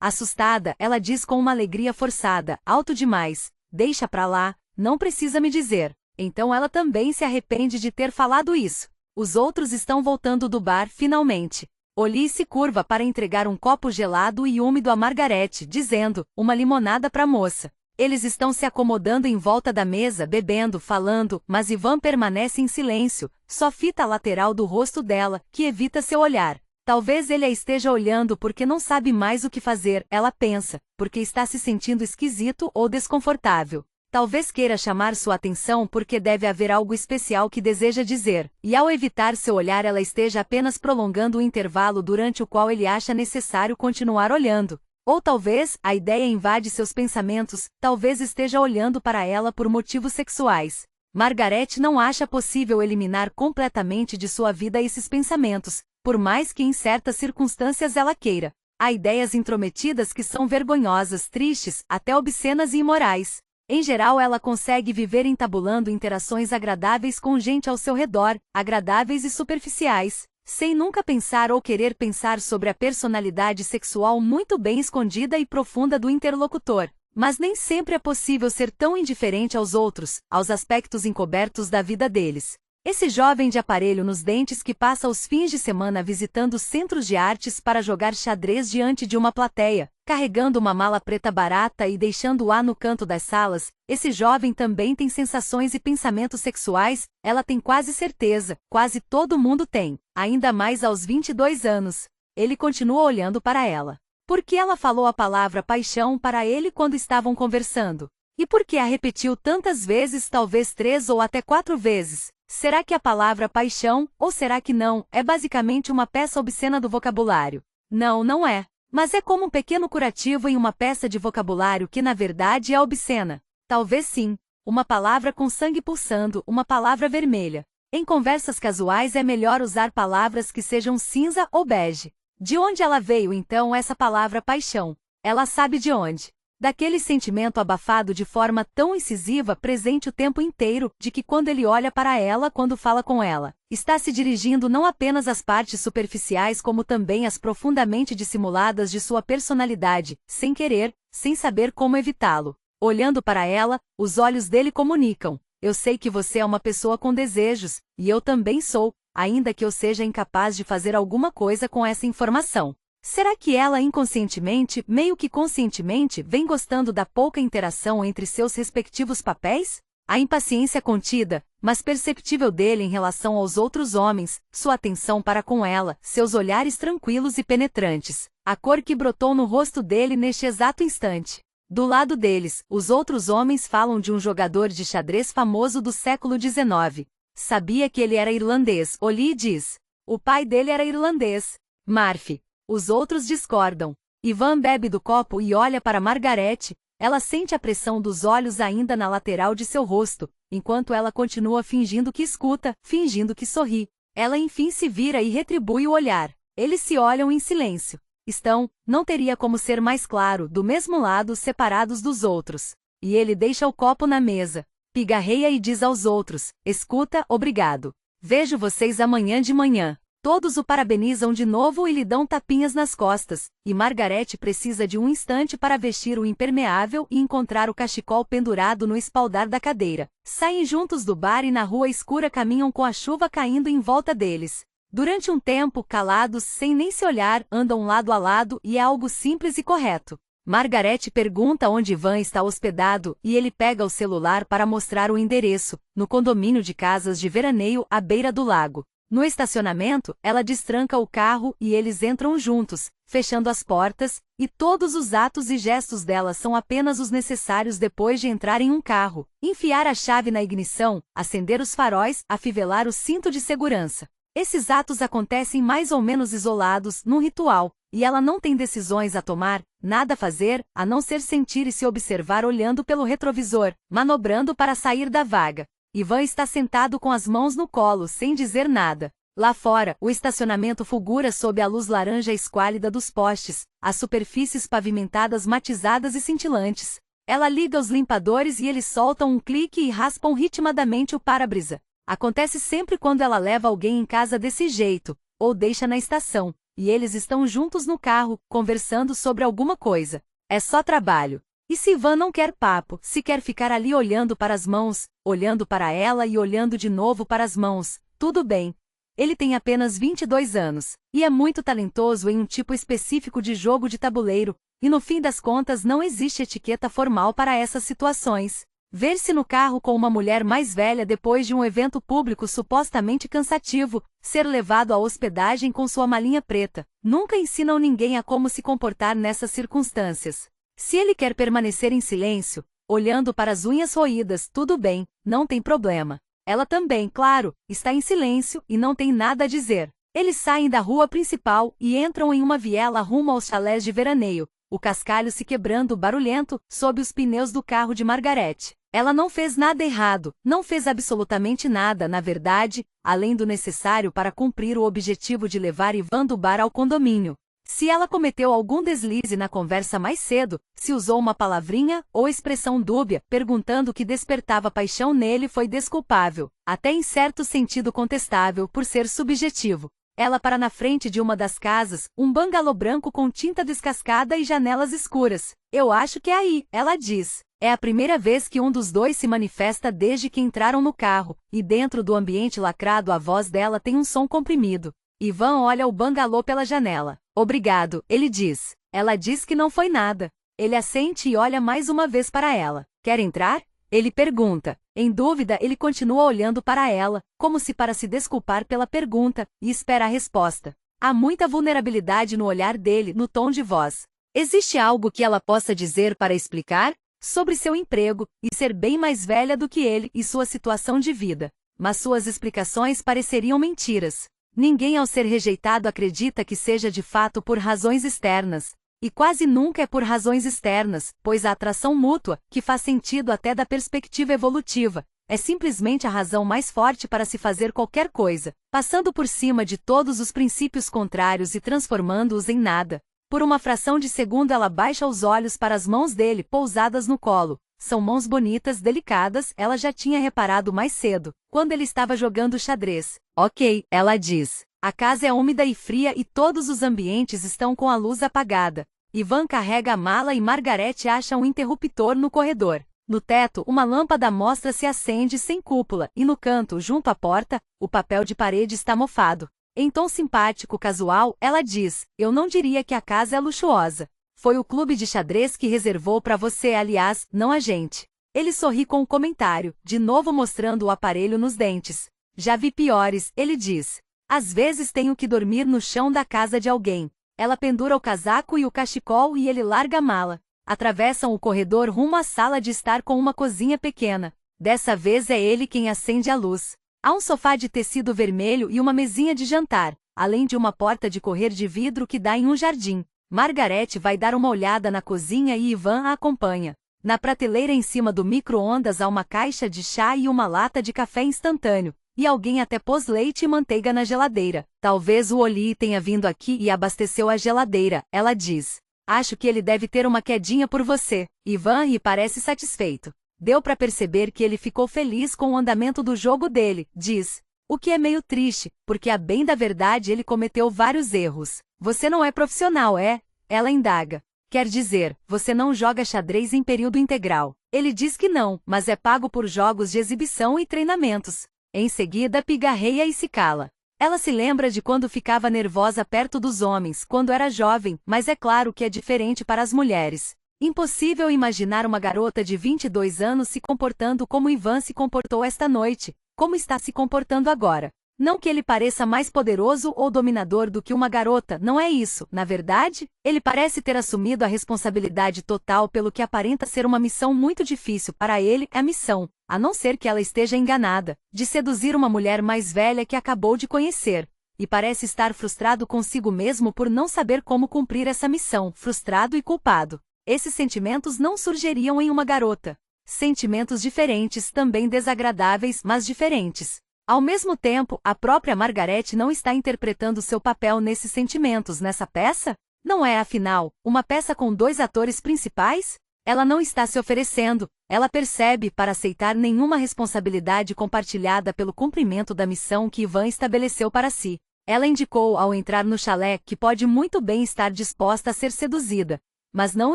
Assustada, ela diz com uma alegria forçada, alto demais, deixa pra lá, não precisa me dizer. Então ela também se arrepende de ter falado isso. Os outros estão voltando do bar finalmente. Ollie se curva para entregar um copo gelado e úmido a Margaret, dizendo, uma limonada pra moça. Eles estão se acomodando em volta da mesa, bebendo, falando, mas Ivan permanece em silêncio, só fita a lateral do rosto dela, que evita seu olhar. Talvez ele a esteja olhando porque não sabe mais o que fazer, ela pensa, porque está se sentindo esquisito ou desconfortável. Talvez queira chamar sua atenção porque deve haver algo especial que deseja dizer, e ao evitar seu olhar ela esteja apenas prolongando o intervalo durante o qual ele acha necessário continuar olhando. Ou talvez, a ideia invade seus pensamentos, talvez esteja olhando para ela por motivos sexuais. Margaret não acha possível eliminar completamente de sua vida esses pensamentos, por mais que em certas circunstâncias ela queira. Há ideias intrometidas que são vergonhosas, tristes, até obscenas e imorais. Em geral ela consegue viver entabulando interações agradáveis com gente ao seu redor, agradáveis e superficiais, sem nunca pensar ou querer pensar sobre a personalidade sexual muito bem escondida e profunda do interlocutor. Mas nem sempre é possível ser tão indiferente aos outros, aos aspectos encobertos da vida deles. Esse jovem de aparelho nos dentes que passa os fins de semana visitando centros de artes para jogar xadrez diante de uma plateia, carregando uma mala preta barata e deixando-a no canto das salas, esse jovem também tem sensações e pensamentos sexuais, ela tem quase certeza, quase todo mundo tem, ainda mais aos 22 anos. Ele continua olhando para ela. Por que ela falou a palavra paixão para ele quando estavam conversando? E por que a repetiu tantas vezes, talvez 3 ou até 4 vezes? Será que a palavra paixão, ou será que não, é basicamente uma peça obscena do vocabulário? Não, não é. Mas é como um pequeno curativo em uma peça de vocabulário que na verdade é obscena. Talvez sim. Uma palavra com sangue pulsando, uma palavra vermelha. Em conversas casuais é melhor usar palavras que sejam cinza ou bege. De onde ela veio então essa palavra paixão? Ela sabe de onde. Daquele sentimento abafado de forma tão incisiva presente o tempo inteiro, de que quando ele olha para ela quando fala com ela, está se dirigindo não apenas às partes superficiais como também às profundamente dissimuladas de sua personalidade, sem querer, sem saber como evitá-lo. Olhando para ela, os olhos dele comunicam, eu sei que você é uma pessoa com desejos, e eu também sou, ainda que eu seja incapaz de fazer alguma coisa com essa informação. Será que ela inconscientemente, meio que conscientemente, vem gostando da pouca interação entre seus respectivos papéis? A impaciência contida, mas perceptível dele em relação aos outros homens, sua atenção para com ela, seus olhares tranquilos e penetrantes, a cor que brotou no rosto dele neste exato instante. Do lado deles, os outros homens falam de um jogador de xadrez famoso do século XIX. Sabia que ele era irlandês, Ollie diz. O pai dele era irlandês. Murphy. Os outros discordam. Ivan bebe do copo e olha para Margaret. Ela sente a pressão dos olhos ainda na lateral de seu rosto, enquanto ela continua fingindo que escuta, fingindo que sorri. Ela enfim se vira e retribui o olhar. Eles se olham em silêncio. Estão, não teria como ser mais claro, do mesmo lado, separados dos outros. E ele deixa o copo na mesa. Pigarreia e diz aos outros, escuta, obrigado. Vejo vocês amanhã de manhã. Todos o parabenizam de novo e lhe dão tapinhas nas costas, e Margaret precisa de um instante para vestir o impermeável e encontrar o cachecol pendurado no espaldar da cadeira. Saem juntos do bar e na rua escura caminham com a chuva caindo em volta deles. Durante um tempo, calados, sem nem se olhar, andam lado a lado e é algo simples e correto. Margaret pergunta onde Ivan está hospedado e ele pega o celular para mostrar o endereço, no condomínio de casas de veraneio à beira do lago. No estacionamento, ela destranca o carro e eles entram juntos, fechando as portas, e todos os atos e gestos dela são apenas os necessários depois de entrar em um carro, enfiar a chave na ignição, acender os faróis, afivelar o cinto de segurança. Esses atos acontecem mais ou menos isolados, num ritual, e ela não tem decisões a tomar, nada a fazer, a não ser sentir e se observar olhando pelo retrovisor, manobrando para sair da vaga. Ivan está sentado com as mãos no colo, sem dizer nada. Lá fora, o estacionamento fulgura sob a luz laranja esquálida dos postes, as superfícies pavimentadas matizadas e cintilantes. Ela liga os limpadores e eles soltam um clique e raspam ritmadamente o para-brisa. Acontece sempre quando ela leva alguém em casa desse jeito, ou deixa na estação. e eles estão juntos no carro, conversando sobre alguma coisa. É só trabalho. E se Ivan não quer papo, se quer ficar ali olhando para as mãos, olhando para ela e olhando de novo para as mãos, tudo bem. Ele tem apenas 22 anos, e é muito talentoso em um tipo específico de jogo de tabuleiro, e no fim das contas não existe etiqueta formal para essas situações. Ver-se no carro com uma mulher mais velha depois de um evento público supostamente cansativo, ser levado à hospedagem com sua malinha preta, nunca ensinam ninguém a como se comportar nessas circunstâncias. Se ele quer permanecer em silêncio, olhando para as unhas roídas, tudo bem, não tem problema. Ela também, claro, está em silêncio e não tem nada a dizer. Eles saem da rua principal e entram em uma viela rumo aos chalés de veraneio, o cascalho se quebrando barulhento sob os pneus do carro de Margaret. Ela não fez nada errado, não fez absolutamente nada, na verdade, além do necessário para cumprir o objetivo de levar Ivan do bar ao condomínio. Se ela cometeu algum deslize na conversa mais cedo, se usou uma palavrinha ou expressão dúbia, perguntando o que despertava paixão nele, foi desculpável, até em certo sentido contestável por ser subjetivo. Ela para na frente de uma das casas, um bangalô branco com tinta descascada e janelas escuras. Eu acho que é aí, ela diz. É a primeira vez que um dos dois se manifesta desde que entraram no carro, e dentro do ambiente lacrado a voz dela tem um som comprimido. Ivan olha o bangalô pela janela. Obrigado, ele diz. Ela diz que não foi nada. Ele assente e olha mais uma vez para ela. Quer entrar? Ele pergunta. Em dúvida, ele continua olhando para ela, como se para se desculpar pela pergunta, e espera a resposta. Há muita vulnerabilidade no olhar dele, no tom de voz. Existe algo que ela possa dizer para explicar? Sobre seu emprego, e ser bem mais velha do que ele e sua situação de vida. Mas suas explicações pareceriam mentiras. Ninguém ao ser rejeitado acredita que seja de fato por razões externas. E quase nunca é por razões externas, pois a atração mútua, que faz sentido até da perspectiva evolutiva, é simplesmente a razão mais forte para se fazer qualquer coisa, passando por cima de todos os princípios contrários e transformando-os em nada. Por uma fração de segundo ela baixa os olhos para as mãos dele pousadas no colo. São mãos bonitas, delicadas, ela já tinha reparado mais cedo, quando ele estava jogando xadrez. Ok, ela diz. A casa é úmida e fria e todos os ambientes estão com a luz apagada. Ivan carrega a mala e Margaret acha um interruptor no corredor. No teto, uma lâmpada mostra se acende sem cúpula, e no canto, junto à porta, o papel de parede está mofado. Em tom simpático casual, ela diz, eu não diria que a casa é luxuosa. Foi o clube de xadrez que reservou para você, aliás, não a gente. Ele sorri com um comentário, de novo mostrando o aparelho nos dentes. Já vi piores, ele diz. Às vezes tenho que dormir no chão da casa de alguém. Ela pendura o casaco e o cachecol e ele larga a mala. Atravessam o corredor rumo à sala de estar com uma cozinha pequena. Dessa vez é ele quem acende a luz. Há um sofá de tecido vermelho e uma mesinha de jantar, além de uma porta de correr de vidro que dá em um jardim. Margaret vai dar uma olhada na cozinha e Ivan a acompanha. Na prateleira em cima do micro-ondas há uma caixa de chá e uma lata de café instantâneo, e alguém até pôs leite e manteiga na geladeira. Talvez o Oli tenha vindo aqui e abasteceu a geladeira, ela diz. Acho que ele deve ter uma quedinha por você. Ivan ri e parece satisfeito. Deu para perceber que ele ficou feliz com o andamento do jogo dele, diz. O que é meio triste, porque a bem da verdade ele cometeu vários erros. Você não é profissional, é? Ela indaga. Quer dizer, você não joga xadrez em período integral. Ele diz que não, mas é pago por jogos de exibição e treinamentos. Em seguida pigarreia e se cala. Ela se lembra de quando ficava nervosa perto dos homens, quando era jovem, mas é claro que é diferente para as mulheres. Impossível imaginar uma garota de 22 anos se comportando como Ivan se comportou esta noite, como está se comportando agora. Não que ele pareça mais poderoso ou dominador do que uma garota, não é isso, na verdade, ele parece ter assumido a responsabilidade total pelo que aparenta ser uma missão muito difícil para ele, a missão, a não ser que ela esteja enganada, de seduzir uma mulher mais velha que acabou de conhecer. E parece estar frustrado consigo mesmo por não saber como cumprir essa missão, frustrado e culpado. Esses sentimentos não surgiriam em uma garota. Sentimentos diferentes, também desagradáveis, mas diferentes. Ao mesmo tempo, a própria Margaret não está interpretando seu papel nesses sentimentos nessa peça? Não é, afinal, uma peça com dois atores principais? Ela não está se oferecendo, ela percebe, para aceitar nenhuma responsabilidade compartilhada pelo cumprimento da missão que Ivan estabeleceu para si. Ela indicou ao entrar no chalé que pode muito bem estar disposta a ser seduzida, mas não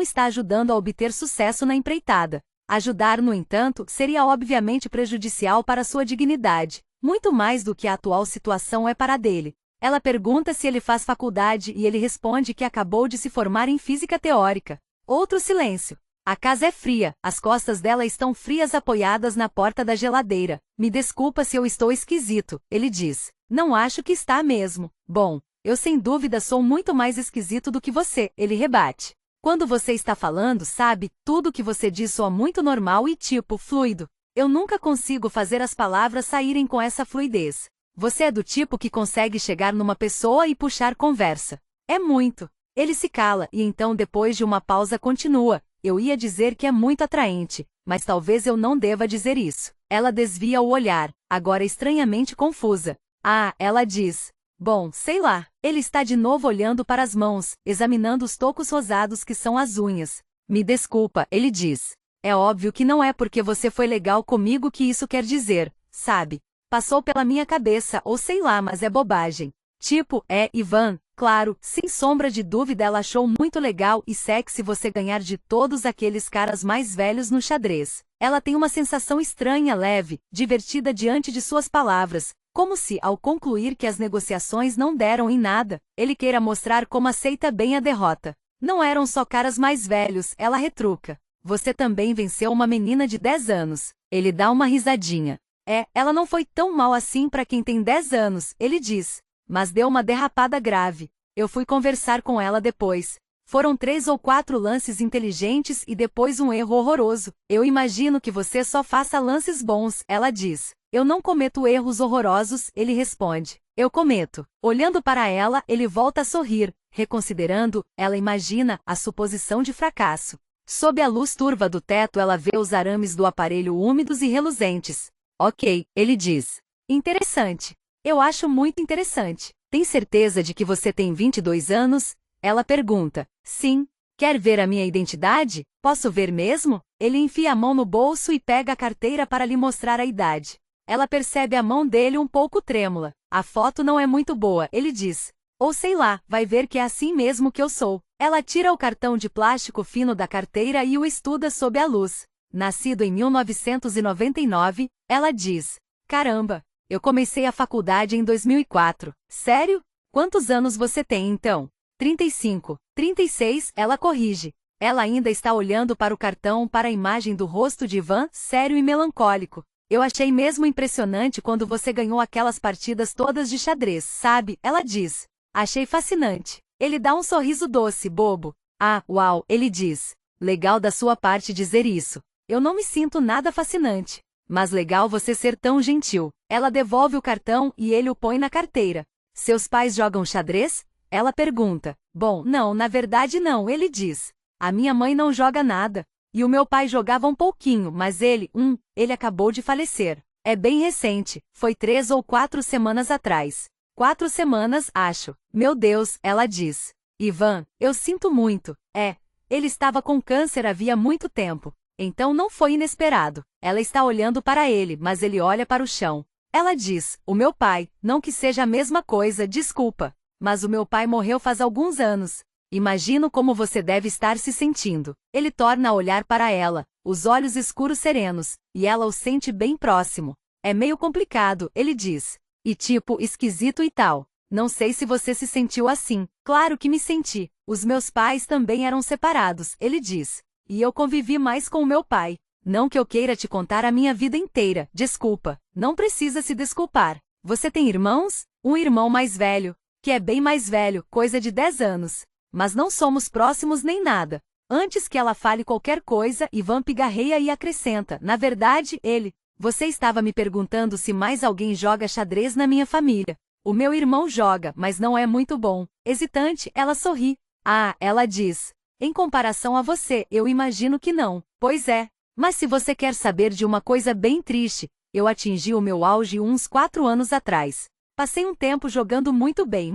está ajudando a obter sucesso na empreitada. Ajudar, no entanto, seria obviamente prejudicial para sua dignidade, muito mais do que a atual situação é para a dele. Ela pergunta se ele faz faculdade e ele responde que acabou de se formar em física teórica. Outro silêncio. A casa é fria, as costas dela estão frias apoiadas na porta da geladeira. Me desculpa se eu estou esquisito, ele diz. Não acho que está mesmo. Bom, eu sem dúvida sou muito mais esquisito do que você, ele rebate. Quando você está falando, sabe, tudo que você diz soa muito normal e tipo, fluido. Eu nunca consigo fazer as palavras saírem com essa fluidez. Você é do tipo que consegue chegar numa pessoa e puxar conversa. É muito. Ele se cala e então depois de uma pausa continua. Eu ia dizer que é muito atraente, mas talvez eu não deva dizer isso. Ela desvia o olhar, agora estranhamente confusa. Ah, ela diz. Bom, sei lá. Ele está de novo olhando para as mãos, examinando os tocos rosados que são as unhas. Me desculpa, ele diz. É óbvio que não é porque você foi legal comigo que isso quer dizer, sabe? Passou pela minha cabeça, ou sei lá, mas é bobagem. Tipo, Ivan, claro, sem sombra de dúvida ela achou muito legal e sexy você ganhar de todos aqueles caras mais velhos no xadrez. Ela tem uma sensação estranha, leve, divertida diante de suas palavras, como se, ao concluir que as negociações não deram em nada, ele queira mostrar como aceita bem a derrota. Não eram só caras mais velhos, ela retruca. Você também venceu uma menina de 10 anos. Ele dá uma risadinha. Ela não foi tão mal assim para quem tem 10 anos, ele diz. Mas deu uma derrapada grave. Eu fui conversar com ela depois. Foram 3 ou 4 lances inteligentes e depois um erro horroroso. Eu imagino que você só faça lances bons, ela diz. Eu não cometo erros horrorosos, ele responde. Eu cometo. Olhando para ela, ele volta a sorrir, reconsiderando, ela imagina, a suposição de fracasso. Sob a luz turva do teto ela vê os arames do aparelho úmidos e reluzentes. Ok, ele diz. Interessante. Eu acho muito interessante. Tem certeza de que você tem 22 anos? Ela pergunta. Sim. Quer ver a minha identidade? Posso ver mesmo? Ele enfia a mão no bolso e pega a carteira para lhe mostrar a idade. Ela percebe a mão dele um pouco trêmula. A foto não é muito boa, ele diz. Ou sei lá, vai ver que é assim mesmo que eu sou. Ela tira o cartão de plástico fino da carteira e o estuda sob a luz. Nascido em 1999, ela diz. Caramba! Eu comecei a faculdade em 2004. Sério? Quantos anos você tem então? 35. 36, ela corrige. Ela ainda está olhando para o cartão para a imagem do rosto de Ivan, sério e melancólico. Eu achei mesmo impressionante quando você ganhou aquelas partidas todas de xadrez, sabe? Ela diz. Achei fascinante. Ele dá um sorriso doce, bobo. Ah, uau, ele diz. Legal da sua parte dizer isso. Eu não me sinto nada fascinante. Mas legal você ser tão gentil. Ela devolve o cartão e ele o põe na carteira. Seus pais jogam xadrez? Ela pergunta. Bom, não, na verdade não, ele diz. A minha mãe não joga nada. E o meu pai jogava um pouquinho, mas ele acabou de falecer. É bem recente, foi 3 ou 4 semanas atrás. 4 semanas, acho. Meu Deus, ela diz. Ivan, eu sinto muito. Ele estava com câncer havia muito tempo. Então não foi inesperado. Ela está olhando para ele, mas ele olha para o chão. Ela diz, o meu pai, não que seja a mesma coisa, desculpa. Mas o meu pai morreu faz alguns anos. Imagino como você deve estar se sentindo. Ele torna a olhar para ela, os olhos escuros serenos, e ela o sente bem próximo. É meio complicado, ele diz. E tipo, esquisito e tal. Não sei se você se sentiu assim. Claro que me senti. Os meus pais também eram separados, ele diz. E eu convivi mais com o meu pai. Não que eu queira te contar a minha vida inteira, desculpa. Não precisa se desculpar. Você tem irmãos? Um irmão mais velho, que é bem mais velho, coisa de 10 anos. Mas não somos próximos nem nada. Antes que ela fale qualquer coisa, Ivan pigarreia e acrescenta. Na verdade, você estava me perguntando se mais alguém joga xadrez na minha família. O meu irmão joga, mas não é muito bom. Hesitante, ela sorri. Ah, ela diz. Em comparação a você, eu imagino que não. Pois é. Mas se você quer saber de uma coisa bem triste, eu atingi o meu auge uns 4 anos atrás. Passei um tempo jogando muito bem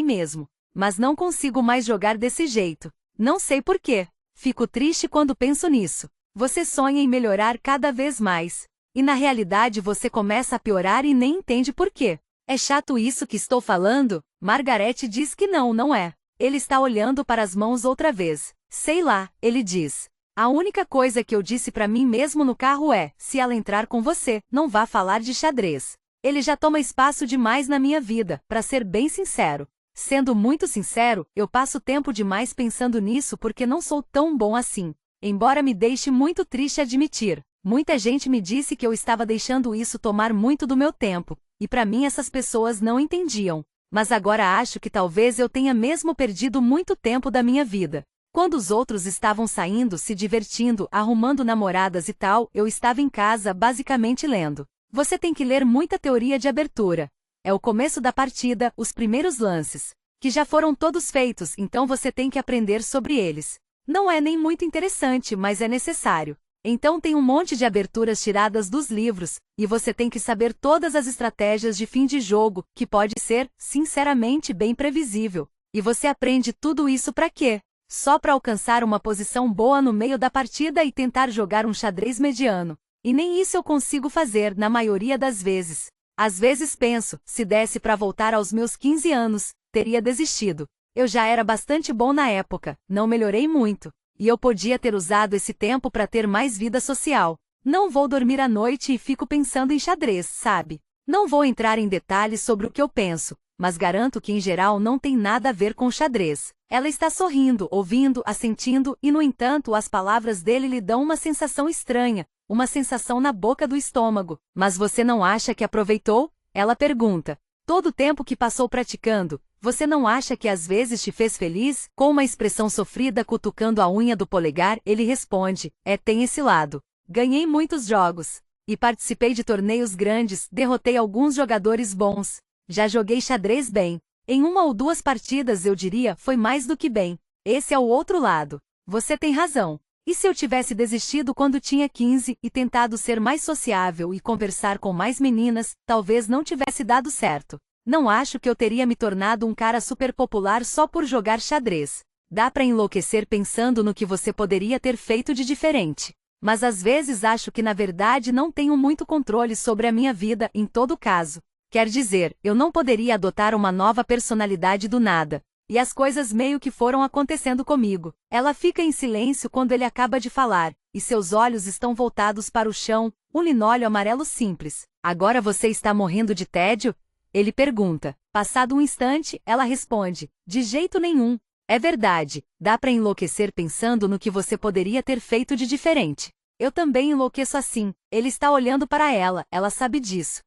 mesmo. Mas não consigo mais jogar desse jeito. Não sei por quê. Fico triste quando penso nisso. Você sonha em melhorar cada vez mais. E na realidade você começa a piorar e nem entende por quê. É chato isso que estou falando? Margaret diz que não, não é. Ele está olhando para as mãos outra vez. Sei lá, ele diz. A única coisa que eu disse para mim mesmo no carro é: se ela entrar com você, não vá falar de xadrez. Ele já toma espaço demais na minha vida, para ser bem sincero. Sendo muito sincero, eu passo tempo demais pensando nisso porque não sou tão bom assim. Embora me deixe muito triste admitir, muita gente me disse que eu estava deixando isso tomar muito do meu tempo, e para mim essas pessoas não entendiam. Mas agora acho que talvez eu tenha mesmo perdido muito tempo da minha vida. Quando os outros estavam saindo, se divertindo, arrumando namoradas e tal, eu estava em casa basicamente lendo. Você tem que ler muita teoria de abertura. É o começo da partida, os primeiros lances, que já foram todos feitos, então você tem que aprender sobre eles. Não é nem muito interessante, mas é necessário. Então tem um monte de aberturas tiradas dos livros, e você tem que saber todas as estratégias de fim de jogo, que pode ser, sinceramente, bem previsível. E você aprende tudo isso para quê? Só para alcançar uma posição boa no meio da partida e tentar jogar um xadrez mediano. E nem isso eu consigo fazer, na maioria das vezes. Às vezes penso, se desse para voltar aos meus 15 anos, teria desistido. Eu já era bastante bom na época, não melhorei muito. E eu podia ter usado esse tempo para ter mais vida social. Não vou dormir à noite e fico pensando em xadrez, sabe? Não vou entrar em detalhes sobre o que eu penso, mas garanto que em geral não tem nada a ver com xadrez. Ela está sorrindo, ouvindo, assentindo, e no entanto as palavras dele lhe dão uma sensação estranha, uma sensação na boca do estômago. Mas você não acha que aproveitou? Ela pergunta. Todo o tempo que passou praticando, você não acha que às vezes te fez feliz? Com uma expressão sofrida cutucando a unha do polegar, ele responde, tem esse lado. Ganhei muitos jogos. E participei de torneios grandes, derrotei alguns jogadores bons. Já joguei xadrez bem. Em uma ou duas partidas eu diria, foi mais do que bem. Esse é o outro lado. Você tem razão. E se eu tivesse desistido quando tinha 15 e tentado ser mais sociável e conversar com mais meninas, talvez não tivesse dado certo. Não acho que eu teria me tornado um cara super popular só por jogar xadrez. Dá pra enlouquecer pensando no que você poderia ter feito de diferente. Mas às vezes acho que na verdade não tenho muito controle sobre a minha vida em todo caso. Quer dizer, eu não poderia adotar uma nova personalidade do nada. E as coisas meio que foram acontecendo comigo. Ela fica em silêncio quando ele acaba de falar, e seus olhos estão voltados para o chão, um linóleo amarelo simples. Agora você está morrendo de tédio? Ele pergunta. Passado um instante, ela responde, de jeito nenhum. É verdade, dá pra enlouquecer pensando no que você poderia ter feito de diferente. Eu também enlouqueço assim. Ele está olhando para ela, ela sabe disso.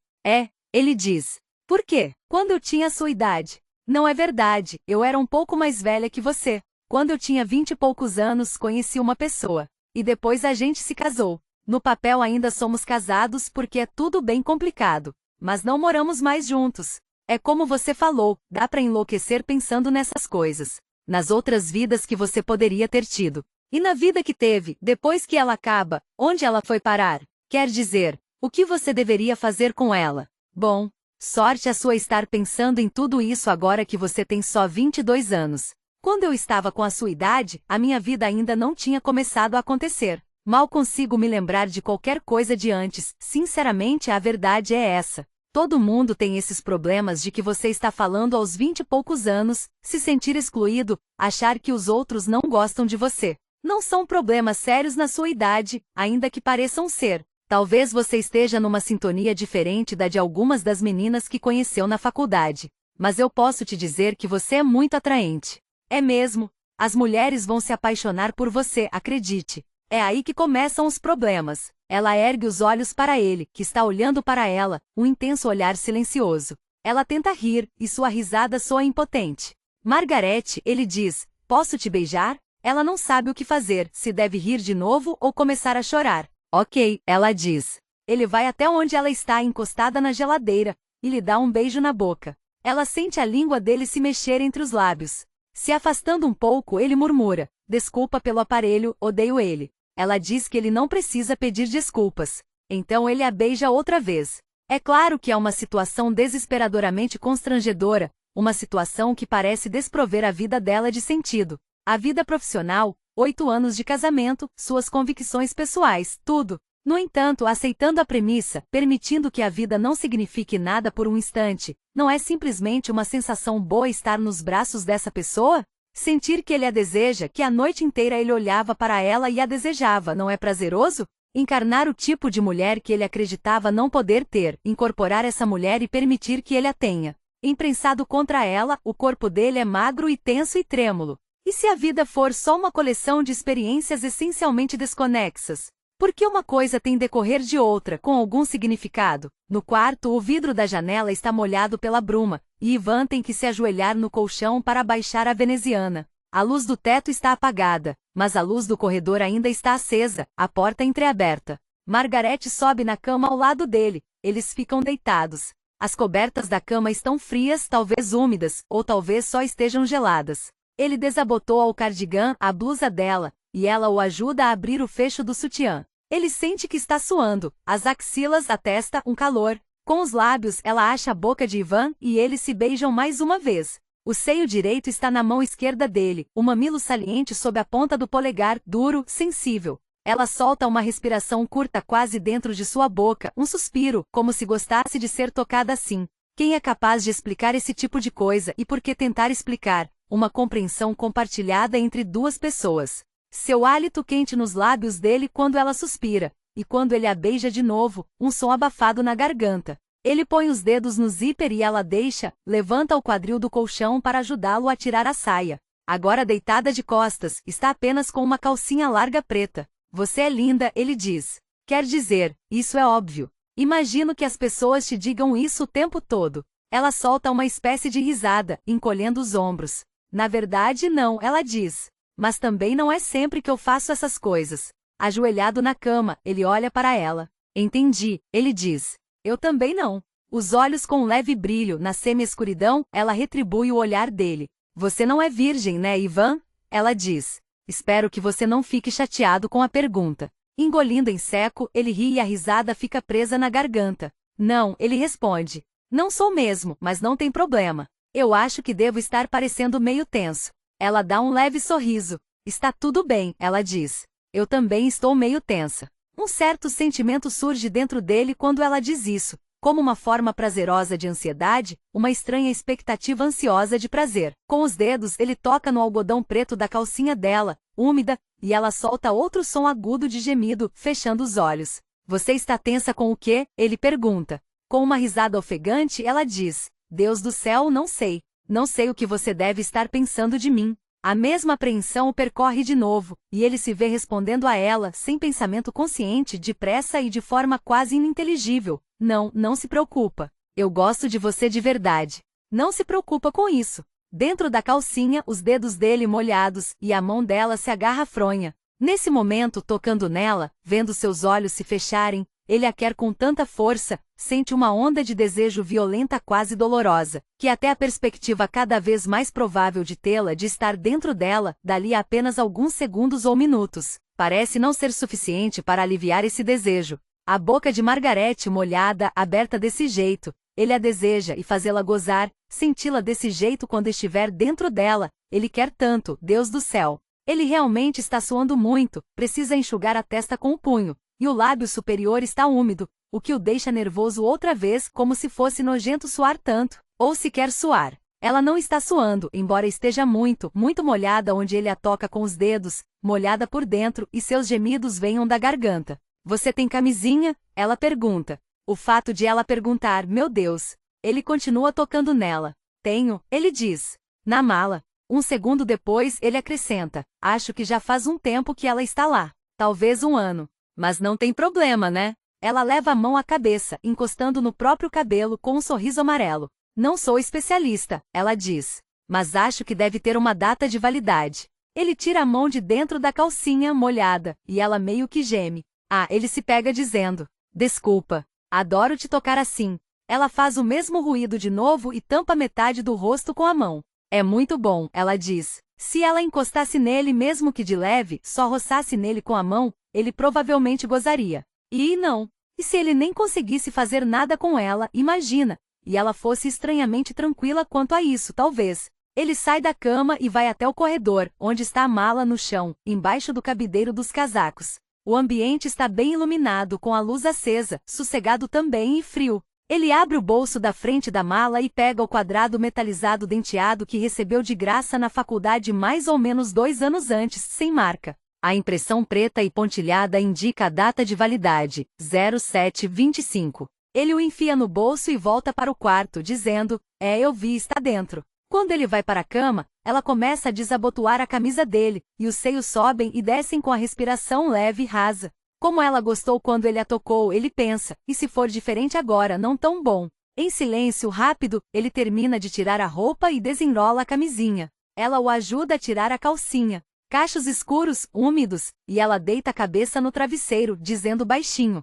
Ele diz. Por quê? Quando eu tinha a sua idade. Não é verdade, eu era um pouco mais velha que você. Quando eu tinha 20 e poucos anos, conheci uma pessoa. E depois a gente se casou. No papel ainda somos casados porque é tudo bem complicado. Mas não moramos mais juntos. É como você falou, dá pra enlouquecer pensando nessas coisas. Nas outras vidas que você poderia ter tido. E na vida que teve, depois que ela acaba, onde ela foi parar? Quer dizer, o que você deveria fazer com ela? Bom, sorte a sua estar pensando em tudo isso agora que você tem só 22 anos. Quando eu estava com a sua idade, a minha vida ainda não tinha começado a acontecer. Mal consigo me lembrar de qualquer coisa de antes, sinceramente a verdade é essa. Todo mundo tem esses problemas de que você está falando aos 20 e poucos anos, se sentir excluído, achar que os outros não gostam de você. Não são problemas sérios na sua idade, ainda que pareçam ser. Talvez você esteja numa sintonia diferente da de algumas das meninas que conheceu na faculdade. Mas eu posso te dizer que você é muito atraente. É mesmo. As mulheres vão se apaixonar por você, acredite. É aí que começam os problemas. Ela ergue os olhos para ele, que está olhando para ela, um intenso olhar silencioso. Ela tenta rir, e sua risada soa impotente. Margaret, ele diz, posso te beijar? Ela não sabe o que fazer, se deve rir de novo ou começar a chorar. Ok, ela diz. Ele vai até onde ela está encostada na geladeira, e lhe dá um beijo na boca. Ela sente a língua dele se mexer entre os lábios. Se afastando um pouco, ele murmura, desculpa pelo aparelho, odeio ele. Ela diz que ele não precisa pedir desculpas. Então ele a beija outra vez. É claro que é uma situação desesperadoramente constrangedora, uma situação que parece desprover a vida dela de sentido. A vida profissional, 8 anos de casamento, suas convicções pessoais, tudo. No entanto, aceitando a premissa, permitindo que a vida não signifique nada por um instante, não é simplesmente uma sensação boa estar nos braços dessa pessoa? Sentir que ele a deseja, que a noite inteira ele olhava para ela e a desejava, não é prazeroso? Encarnar o tipo de mulher que ele acreditava não poder ter, incorporar essa mulher e permitir que ele a tenha. Imprensado contra ela, o corpo dele é magro e tenso e trêmulo. E se a vida for só uma coleção de experiências essencialmente desconexas? Por que uma coisa tem decorrer de outra, com algum significado? No quarto, o vidro da janela está molhado pela bruma, e Ivan tem que se ajoelhar no colchão para baixar a veneziana. A luz do teto está apagada, mas a luz do corredor ainda está acesa, a porta entreaberta. Margarete sobe na cama ao lado dele, eles ficam deitados. As cobertas da cama estão frias, talvez úmidas, ou talvez só estejam geladas. Ele desabotoa o cardigã, a blusa dela, e ela o ajuda a abrir o fecho do sutiã. Ele sente que está suando, as axilas, a testa, um calor. Com os lábios, ela acha a boca de Ivan e eles se beijam mais uma vez. O seio direito está na mão esquerda dele, o mamilo saliente sob a ponta do polegar, duro, sensível. Ela solta uma respiração curta quase dentro de sua boca, um suspiro, como se gostasse de ser tocada assim. Quem é capaz de explicar esse tipo de coisa e por que tentar explicar? Uma compreensão compartilhada entre duas pessoas. Seu hálito quente nos lábios dele quando ela suspira, e quando ele a beija de novo, um som abafado na garganta. Ele põe os dedos no zíper e ela deixa, levanta o quadril do colchão para ajudá-lo a tirar a saia. Agora deitada de costas, está apenas com uma calcinha larga preta. Você é linda, ele diz. Quer dizer, isso é óbvio. Imagino que as pessoas te digam isso o tempo todo. Ela solta uma espécie de risada, encolhendo os ombros. Na verdade, não, ela diz. Mas também não é sempre que eu faço essas coisas. Ajoelhado na cama, ele olha para ela. Entendi, ele diz. Eu também não. Os olhos com um leve brilho, na semi-escuridão, ela retribui o olhar dele. Você não é virgem, né, Ivan? Ela diz. Espero que você não fique chateado com a pergunta. Engolindo em seco, ele ri e a risada fica presa na garganta. Não, ele responde. Não sou mesmo, mas não tem problema. Eu acho que devo estar parecendo meio tenso. Ela dá um leve sorriso. Está tudo bem, ela diz. Eu também estou meio tensa. Um certo sentimento surge dentro dele quando ela diz isso, como uma forma prazerosa de ansiedade, uma estranha expectativa ansiosa de prazer. Com os dedos, ele toca no algodão preto da calcinha dela, úmida, e ela solta outro som agudo de gemido, fechando os olhos. Você está tensa com o quê? Ele pergunta. Com uma risada ofegante, ela diz. Deus do céu, não sei. Não sei o que você deve estar pensando de mim. A mesma apreensão o percorre de novo, e ele se vê respondendo a ela, sem pensamento consciente, depressa e de forma quase ininteligível. Não, não se preocupa. Eu gosto de você de verdade. Não se preocupa com isso. Dentro da calcinha, os dedos dele molhados, e a mão dela se agarra à fronha. Nesse momento, tocando nela, vendo seus olhos se fecharem, ele a quer com tanta força, sente uma onda de desejo violenta quase dolorosa, que até a perspectiva cada vez mais provável de tê-la, de estar dentro dela, dali a apenas alguns segundos ou minutos, parece não ser suficiente para aliviar esse desejo. A boca de Margarete molhada, aberta desse jeito, ele a deseja e fazê-la gozar, senti-la desse jeito quando estiver dentro dela, ele quer tanto, Deus do céu. Ele realmente está suando muito, precisa enxugar a testa com o punho. E o lábio superior está úmido, o que o deixa nervoso outra vez, como se fosse nojento suar tanto, ou sequer suar. Ela não está suando, embora esteja muito, muito molhada onde ele a toca com os dedos, molhada por dentro, e seus gemidos venham da garganta. Você tem camisinha? Ela pergunta. O fato de ela perguntar, meu Deus. Ele continua tocando nela. Tenho, ele diz. Na mala. Um segundo depois, ele acrescenta. Acho que já faz um tempo que ela está lá. Talvez um ano. Mas não tem problema, né? Ela leva a mão à cabeça, encostando no próprio cabelo com um sorriso amarelo. Não sou especialista, ela diz. Mas acho que deve ter uma data de validade. Ele tira a mão de dentro da calcinha molhada, e ela meio que geme. Ah, ele se pega dizendo. Desculpa. Adoro te tocar assim. Ela faz o mesmo ruído de novo e tampa metade do rosto com a mão. É muito bom, ela diz. Se ela encostasse nele mesmo que de leve, só roçasse nele com a mão, ele provavelmente gozaria. E não. E se ele nem conseguisse fazer nada com ela, imagina. E ela fosse estranhamente tranquila quanto a isso, talvez. Ele sai da cama e vai até o corredor, onde está a mala no chão, embaixo do cabideiro dos casacos. O ambiente está bem iluminado com a luz acesa, sossegado também e frio. Ele abre o bolso da frente da mala e pega o quadrado metalizado denteado que recebeu de graça na faculdade mais ou menos 2 anos antes, sem marca. A impressão preta e pontilhada indica a data de validade, 07/25. Ele o enfia no bolso e volta para o quarto, dizendo, eu vi, está dentro. Quando ele vai para a cama, ela começa a desabotoar a camisa dele, e os seios sobem e descem com a respiração leve e rasa. Como ela gostou quando ele a tocou, ele pensa, e se for diferente agora, não tão bom. Em silêncio rápido, ele termina de tirar a roupa e desenrola a camisinha. Ela o ajuda a tirar a calcinha. Cachos escuros, úmidos, e ela deita a cabeça no travesseiro, dizendo baixinho,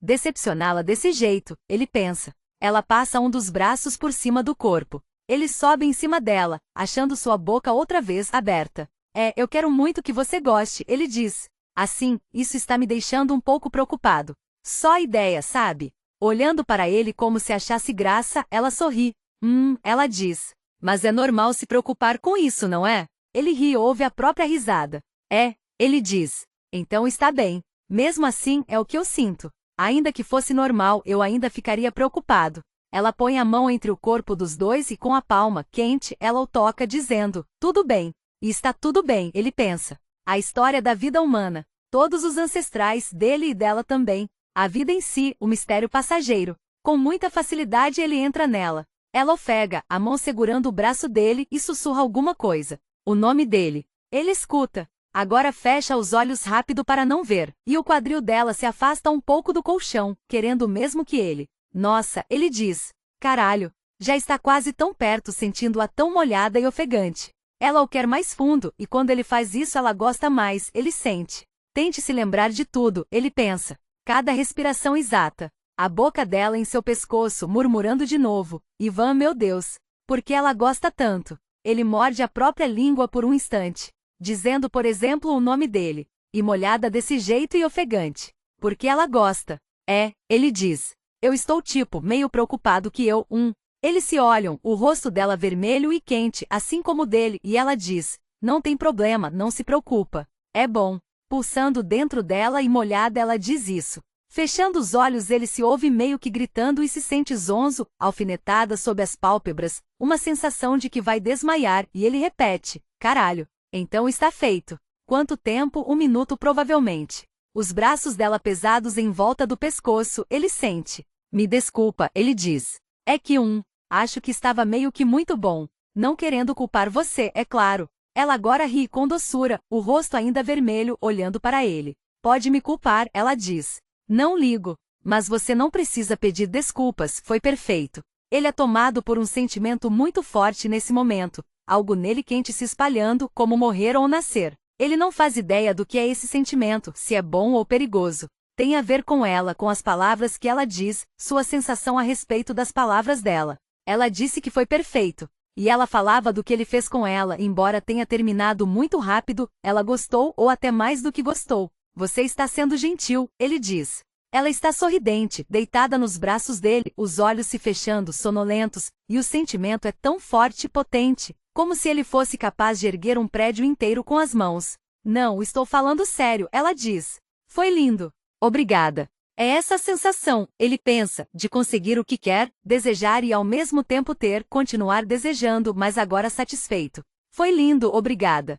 decepcioná-la desse jeito, ele pensa. Ela passa um dos braços por cima do corpo. Ele sobe em cima dela, achando sua boca outra vez aberta. Eu quero muito que você goste, ele diz. Assim, isso está me deixando um pouco preocupado. Só a ideia, sabe? Olhando para ele como se achasse graça, ela sorri. Ela diz. Mas é normal se preocupar com isso, não é? Ele ri e ouve a própria risada. Ele diz. Então está bem. Mesmo assim, é o que eu sinto. Ainda que fosse normal, eu ainda ficaria preocupado. Ela põe a mão entre o corpo dos dois e com a palma quente, ela o toca dizendo, tudo bem. E está tudo bem, ele pensa. A história da vida humana. Todos os ancestrais, dele e dela também. A vida em si, o mistério passageiro. Com muita facilidade ele entra nela. Ela ofega, a mão segurando o braço dele e sussurra alguma coisa. O nome dele. Ele escuta. Agora fecha os olhos rápido para não ver, e o quadril dela se afasta um pouco do colchão, querendo o mesmo que ele. Nossa, ele diz. Caralho. Já está quase tão perto, sentindo-a tão molhada e ofegante. Ela o quer mais fundo, e quando ele faz isso ela gosta mais, ele sente. Tente se lembrar de tudo, ele pensa. Cada respiração exata. A boca dela em seu pescoço, murmurando de novo. Ivan, meu Deus. Por que ela gosta tanto? Ele morde a própria língua por um instante. Dizendo, por exemplo, o nome dele. E molhada desse jeito e ofegante. Porque ela gosta. Ele diz. Eu estou meio preocupado que eu, Eles se olham, o rosto dela vermelho e quente, assim como o dele, e ela diz, não tem problema, não se preocupa. É bom. Pulsando dentro dela e molhada ela diz isso. Fechando os olhos ele se ouve meio que gritando e se sente zonzo, alfinetada sob as pálpebras, uma sensação de que vai desmaiar, e ele repete, caralho. Então está feito. Quanto tempo? 1 minuto provavelmente. Os braços dela pesados em volta do pescoço, ele sente. Me desculpa, ele diz. É que acho que estava meio que muito bom. Não querendo culpar você, é claro. Ela agora ri com doçura, o rosto ainda vermelho, olhando para ele. Pode me culpar, ela diz. Não ligo. Mas você não precisa pedir desculpas, foi perfeito. Ele é tomado por um sentimento muito forte nesse momento, algo nele quente se espalhando, como morrer ou nascer. Ele não faz ideia do que é esse sentimento, se é bom ou perigoso. Tem a ver com ela, com as palavras que ela diz, sua sensação a respeito das palavras dela. Ela disse que foi perfeito. E ela falava do que ele fez com ela, embora tenha terminado muito rápido, ela gostou ou até mais do que gostou. Você está sendo gentil, ele diz. Ela está sorridente, deitada nos braços dele, os olhos se fechando, sonolentos, e o sentimento é tão forte e potente, como se ele fosse capaz de erguer um prédio inteiro com as mãos. Não, estou falando sério, ela diz. Foi lindo. Obrigada. É essa a sensação, ele pensa, de conseguir o que quer, desejar e ao mesmo tempo continuar desejando, mas agora satisfeito. Foi lindo, obrigada.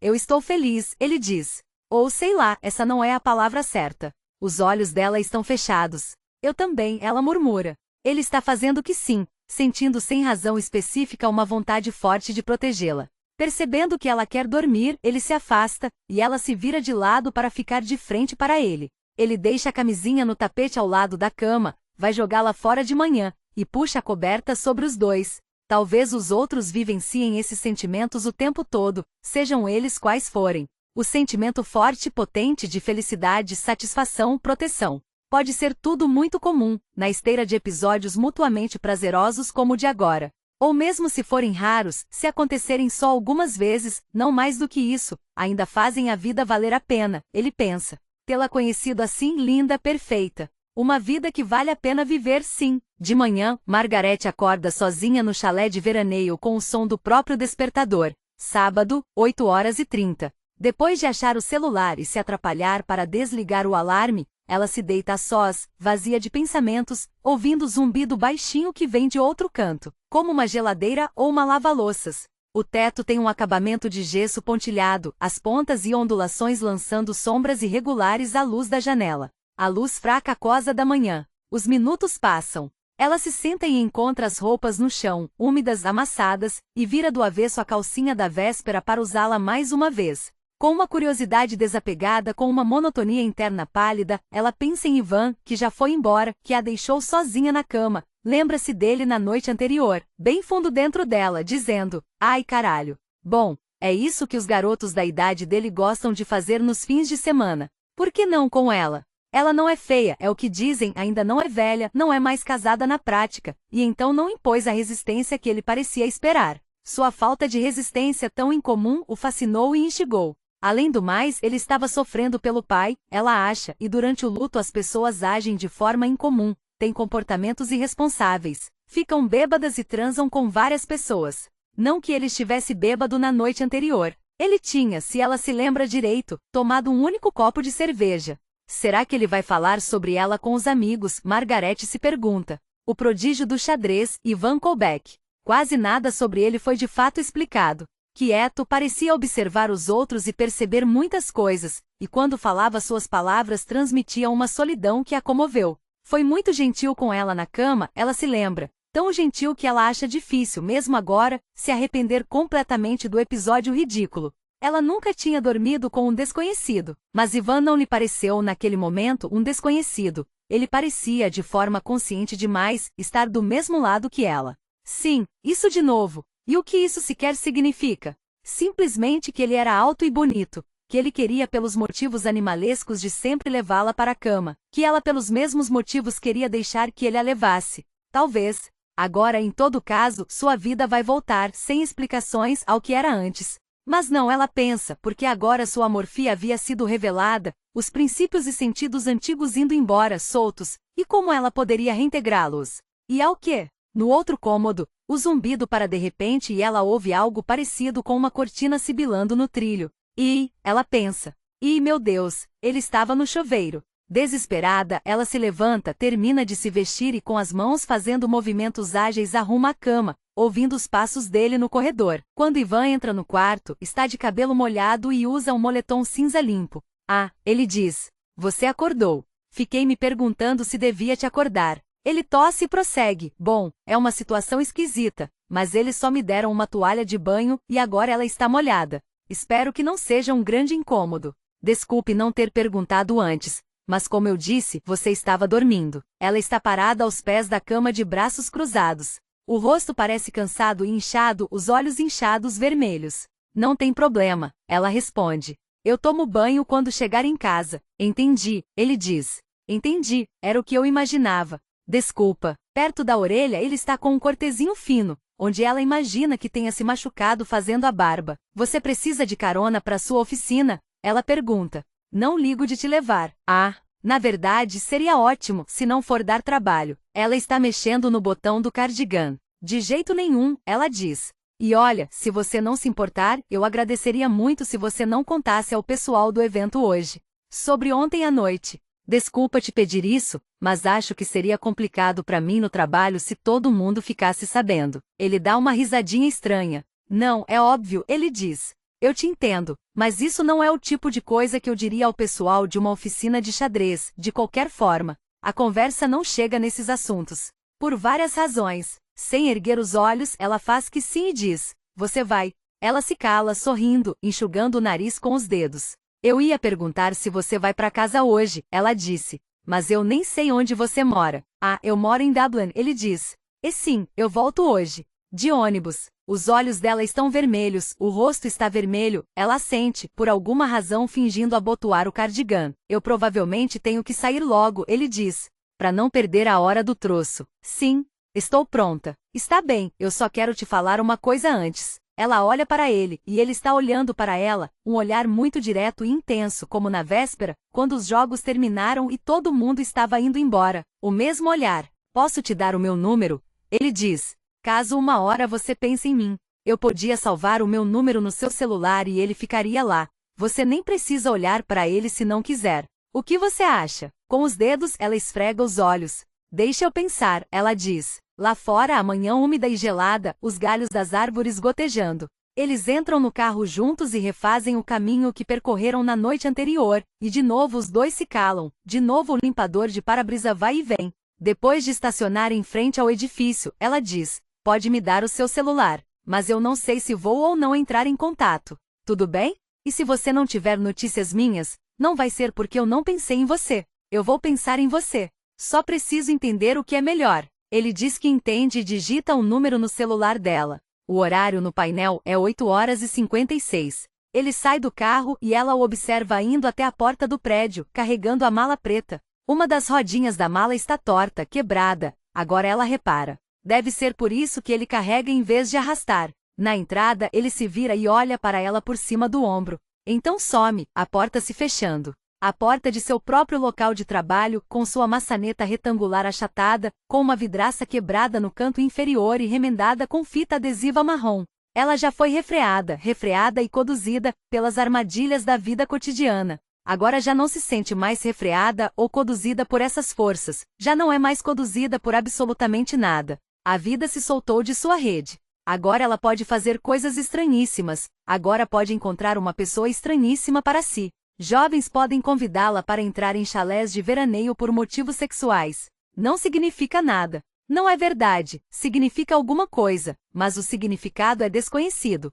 Eu estou feliz, ele diz. Ou sei lá, essa não é a palavra certa. Os olhos dela estão fechados. Eu também, ela murmura. Ele está fazendo que sim, sentindo sem razão específica uma vontade forte de protegê-la. Percebendo que ela quer dormir, ele se afasta, e ela se vira de lado para ficar de frente para ele. Ele deixa a camisinha no tapete ao lado da cama, vai jogá-la fora de manhã, e puxa a coberta sobre os dois. Talvez os outros vivenciem esses sentimentos o tempo todo, sejam eles quais forem. O sentimento forte e potente de felicidade, satisfação, proteção. Pode ser tudo muito comum, na esteira de episódios mutuamente prazerosos como o de agora. Ou mesmo se forem raros, se acontecerem só algumas vezes, não mais do que isso, ainda fazem a vida valer a pena, ele pensa. Tê-la conhecido assim linda, perfeita. Uma vida que vale a pena viver, sim. De manhã, Margarete acorda sozinha no chalé de veraneio com o som do próprio despertador. Sábado, 8h30. Depois de achar o celular e se atrapalhar para desligar o alarme, ela se deita a sós, vazia de pensamentos, ouvindo o zumbido baixinho que vem de outro canto, como uma geladeira ou uma lava-louças. O teto tem um acabamento de gesso pontilhado, as pontas e ondulações lançando sombras irregulares à luz da janela. A luz fraca aquosa da manhã. Os minutos passam. Ela se senta e encontra as roupas no chão, úmidas, amassadas, e vira do avesso a calcinha da véspera para usá-la mais uma vez. Com uma curiosidade desapegada, com uma monotonia interna pálida, ela pensa em Ivan, que já foi embora, que a deixou sozinha na cama. Lembra-se dele na noite anterior, bem fundo dentro dela, dizendo: ai caralho. Bom, é isso que os garotos da idade dele gostam de fazer nos fins de semana. Por que não com ela? Ela não é feia, é o que dizem, ainda não é velha, não é mais casada na prática, e então não impôs a resistência que ele parecia esperar. Sua falta de resistência tão incomum o fascinou e instigou. Além do mais, ele estava sofrendo pelo pai, ela acha, e durante o luto as pessoas agem de forma incomum, têm comportamentos irresponsáveis, ficam bêbadas e transam com várias pessoas. Não que ele estivesse bêbado na noite anterior. Ele tinha, se ela se lembra direito, tomado um único copo de cerveja. Será que ele vai falar sobre ela com os amigos? Margarete se pergunta. O prodígio do xadrez, Ivan Koubek. Quase nada sobre ele foi de fato explicado. Quieto, parecia observar os outros e perceber muitas coisas, e quando falava suas palavras transmitiam uma solidão que a comoveu. Foi muito gentil com ela na cama, ela se lembra. Tão gentil que ela acha difícil, mesmo agora, se arrepender completamente do episódio ridículo. Ela nunca tinha dormido com um desconhecido, mas Ivan não lhe pareceu naquele momento um desconhecido. Ele parecia, de forma consciente demais, estar do mesmo lado que ela. Sim, isso de novo. E o que isso sequer significa? Simplesmente que ele era alto e bonito, que ele queria pelos motivos animalescos de sempre levá-la para a cama, que ela pelos mesmos motivos queria deixar que ele a levasse. Talvez. Agora, em todo caso, sua vida vai voltar, sem explicações, ao que era antes. Mas não, ela pensa, porque agora sua morfia havia sido revelada, os princípios e sentidos antigos indo embora, soltos, e como ela poderia reintegrá-los? E ao quê? No outro cômodo, o zumbido para de repente e ela ouve algo parecido com uma cortina sibilando no trilho. E, ela pensa, meu Deus, ele estava no chuveiro. Desesperada, ela se levanta, termina de se vestir e com as mãos fazendo movimentos ágeis arruma a cama, ouvindo os passos dele no corredor. Quando Ivan entra no quarto, está de cabelo molhado e usa um moletom cinza limpo. Ah, ele diz, você acordou. Fiquei me perguntando se devia te acordar. Ele tosse e prossegue. Bom, é uma situação esquisita, mas eles só me deram uma toalha de banho e agora ela está molhada. Espero que não seja um grande incômodo. Desculpe não ter perguntado antes, mas como eu disse, você estava dormindo. Ela está parada aos pés da cama de braços cruzados. O rosto parece cansado e inchado, os olhos inchados vermelhos. Não tem problema, ela responde. Eu tomo banho quando chegar em casa. Entendi, ele diz. Entendi, era o que eu imaginava. Desculpa. Perto da orelha ele está com um cortezinho fino, onde ela imagina que tenha se machucado fazendo a barba. Você precisa de carona para sua oficina? Ela pergunta. Não ligo de te levar. Ah, na verdade seria ótimo, se não for dar trabalho. Ela está mexendo no botão do cardigan. De jeito nenhum, ela diz. E olha, se você não se importar, eu agradeceria muito se você não contasse ao pessoal do evento hoje. Sobre ontem à noite. Desculpa te pedir isso, mas acho que seria complicado para mim no trabalho se todo mundo ficasse sabendo. Ele dá uma risadinha estranha. Não, é óbvio, ele diz. Eu te entendo, mas isso não é o tipo de coisa que eu diria ao pessoal de uma oficina de xadrez, de qualquer forma. A conversa não chega nesses assuntos. Por várias razões. Sem erguer os olhos, ela faz que sim e diz, você vai. Ela se cala, sorrindo, enxugando o nariz com os dedos. Eu ia perguntar se você vai para casa hoje, ela disse. Mas eu nem sei onde você mora. Ah, eu moro em Dublin, ele diz. E sim, eu volto hoje. De ônibus. Os olhos dela estão vermelhos, o rosto está vermelho, ela assente, por alguma razão fingindo abotoar o cardigan. Eu provavelmente tenho que sair logo, ele diz. Para não perder a hora do troço. Sim, estou pronta. Está bem, eu só quero te falar uma coisa antes. Ela olha para ele, e ele está olhando para ela, um olhar muito direto e intenso como na véspera, quando os jogos terminaram e todo mundo estava indo embora. O mesmo olhar. Posso te dar o meu número? Ele diz. Caso uma hora você pense em mim. Eu podia salvar o meu número no seu celular e ele ficaria lá. Você nem precisa olhar para ele se não quiser. O que você acha? Com os dedos, ela esfrega os olhos. Deixa eu pensar, ela diz. Lá fora, a manhã úmida e gelada, os galhos das árvores gotejando. Eles entram no carro juntos e refazem o caminho que percorreram na noite anterior, e de novo os dois se calam, de novo o limpador de para-brisa vai e vem. Depois de estacionar em frente ao edifício, ela diz, pode me dar o seu celular, mas eu não sei se vou ou não entrar em contato. Tudo bem? E se você não tiver notícias minhas, não vai ser porque eu não pensei em você. Eu vou pensar em você. Só preciso entender o que é melhor. Ele diz que entende e digita um número no celular dela. O horário no painel é 8h56. Ele sai do carro e ela o observa indo até a porta do prédio, carregando a mala preta. Uma das rodinhas da mala está torta, quebrada. Agora ela repara. Deve ser por isso que ele carrega em vez de arrastar. Na entrada, ele se vira e olha para ela por cima do ombro. Então some, a porta se fechando. A porta de seu próprio local de trabalho, com sua maçaneta retangular achatada, com uma vidraça quebrada no canto inferior e remendada com fita adesiva marrom. Ela já foi refreada e conduzida pelas armadilhas da vida cotidiana. Agora já não se sente mais refreada ou conduzida por essas forças, já não é mais conduzida por absolutamente nada. A vida se soltou de sua rede. Agora ela pode fazer coisas estranhíssimas, agora pode encontrar uma pessoa estranhíssima para si. Jovens podem convidá-la para entrar em chalés de veraneio por motivos sexuais. Não significa nada. Não é verdade, significa alguma coisa, mas o significado é desconhecido.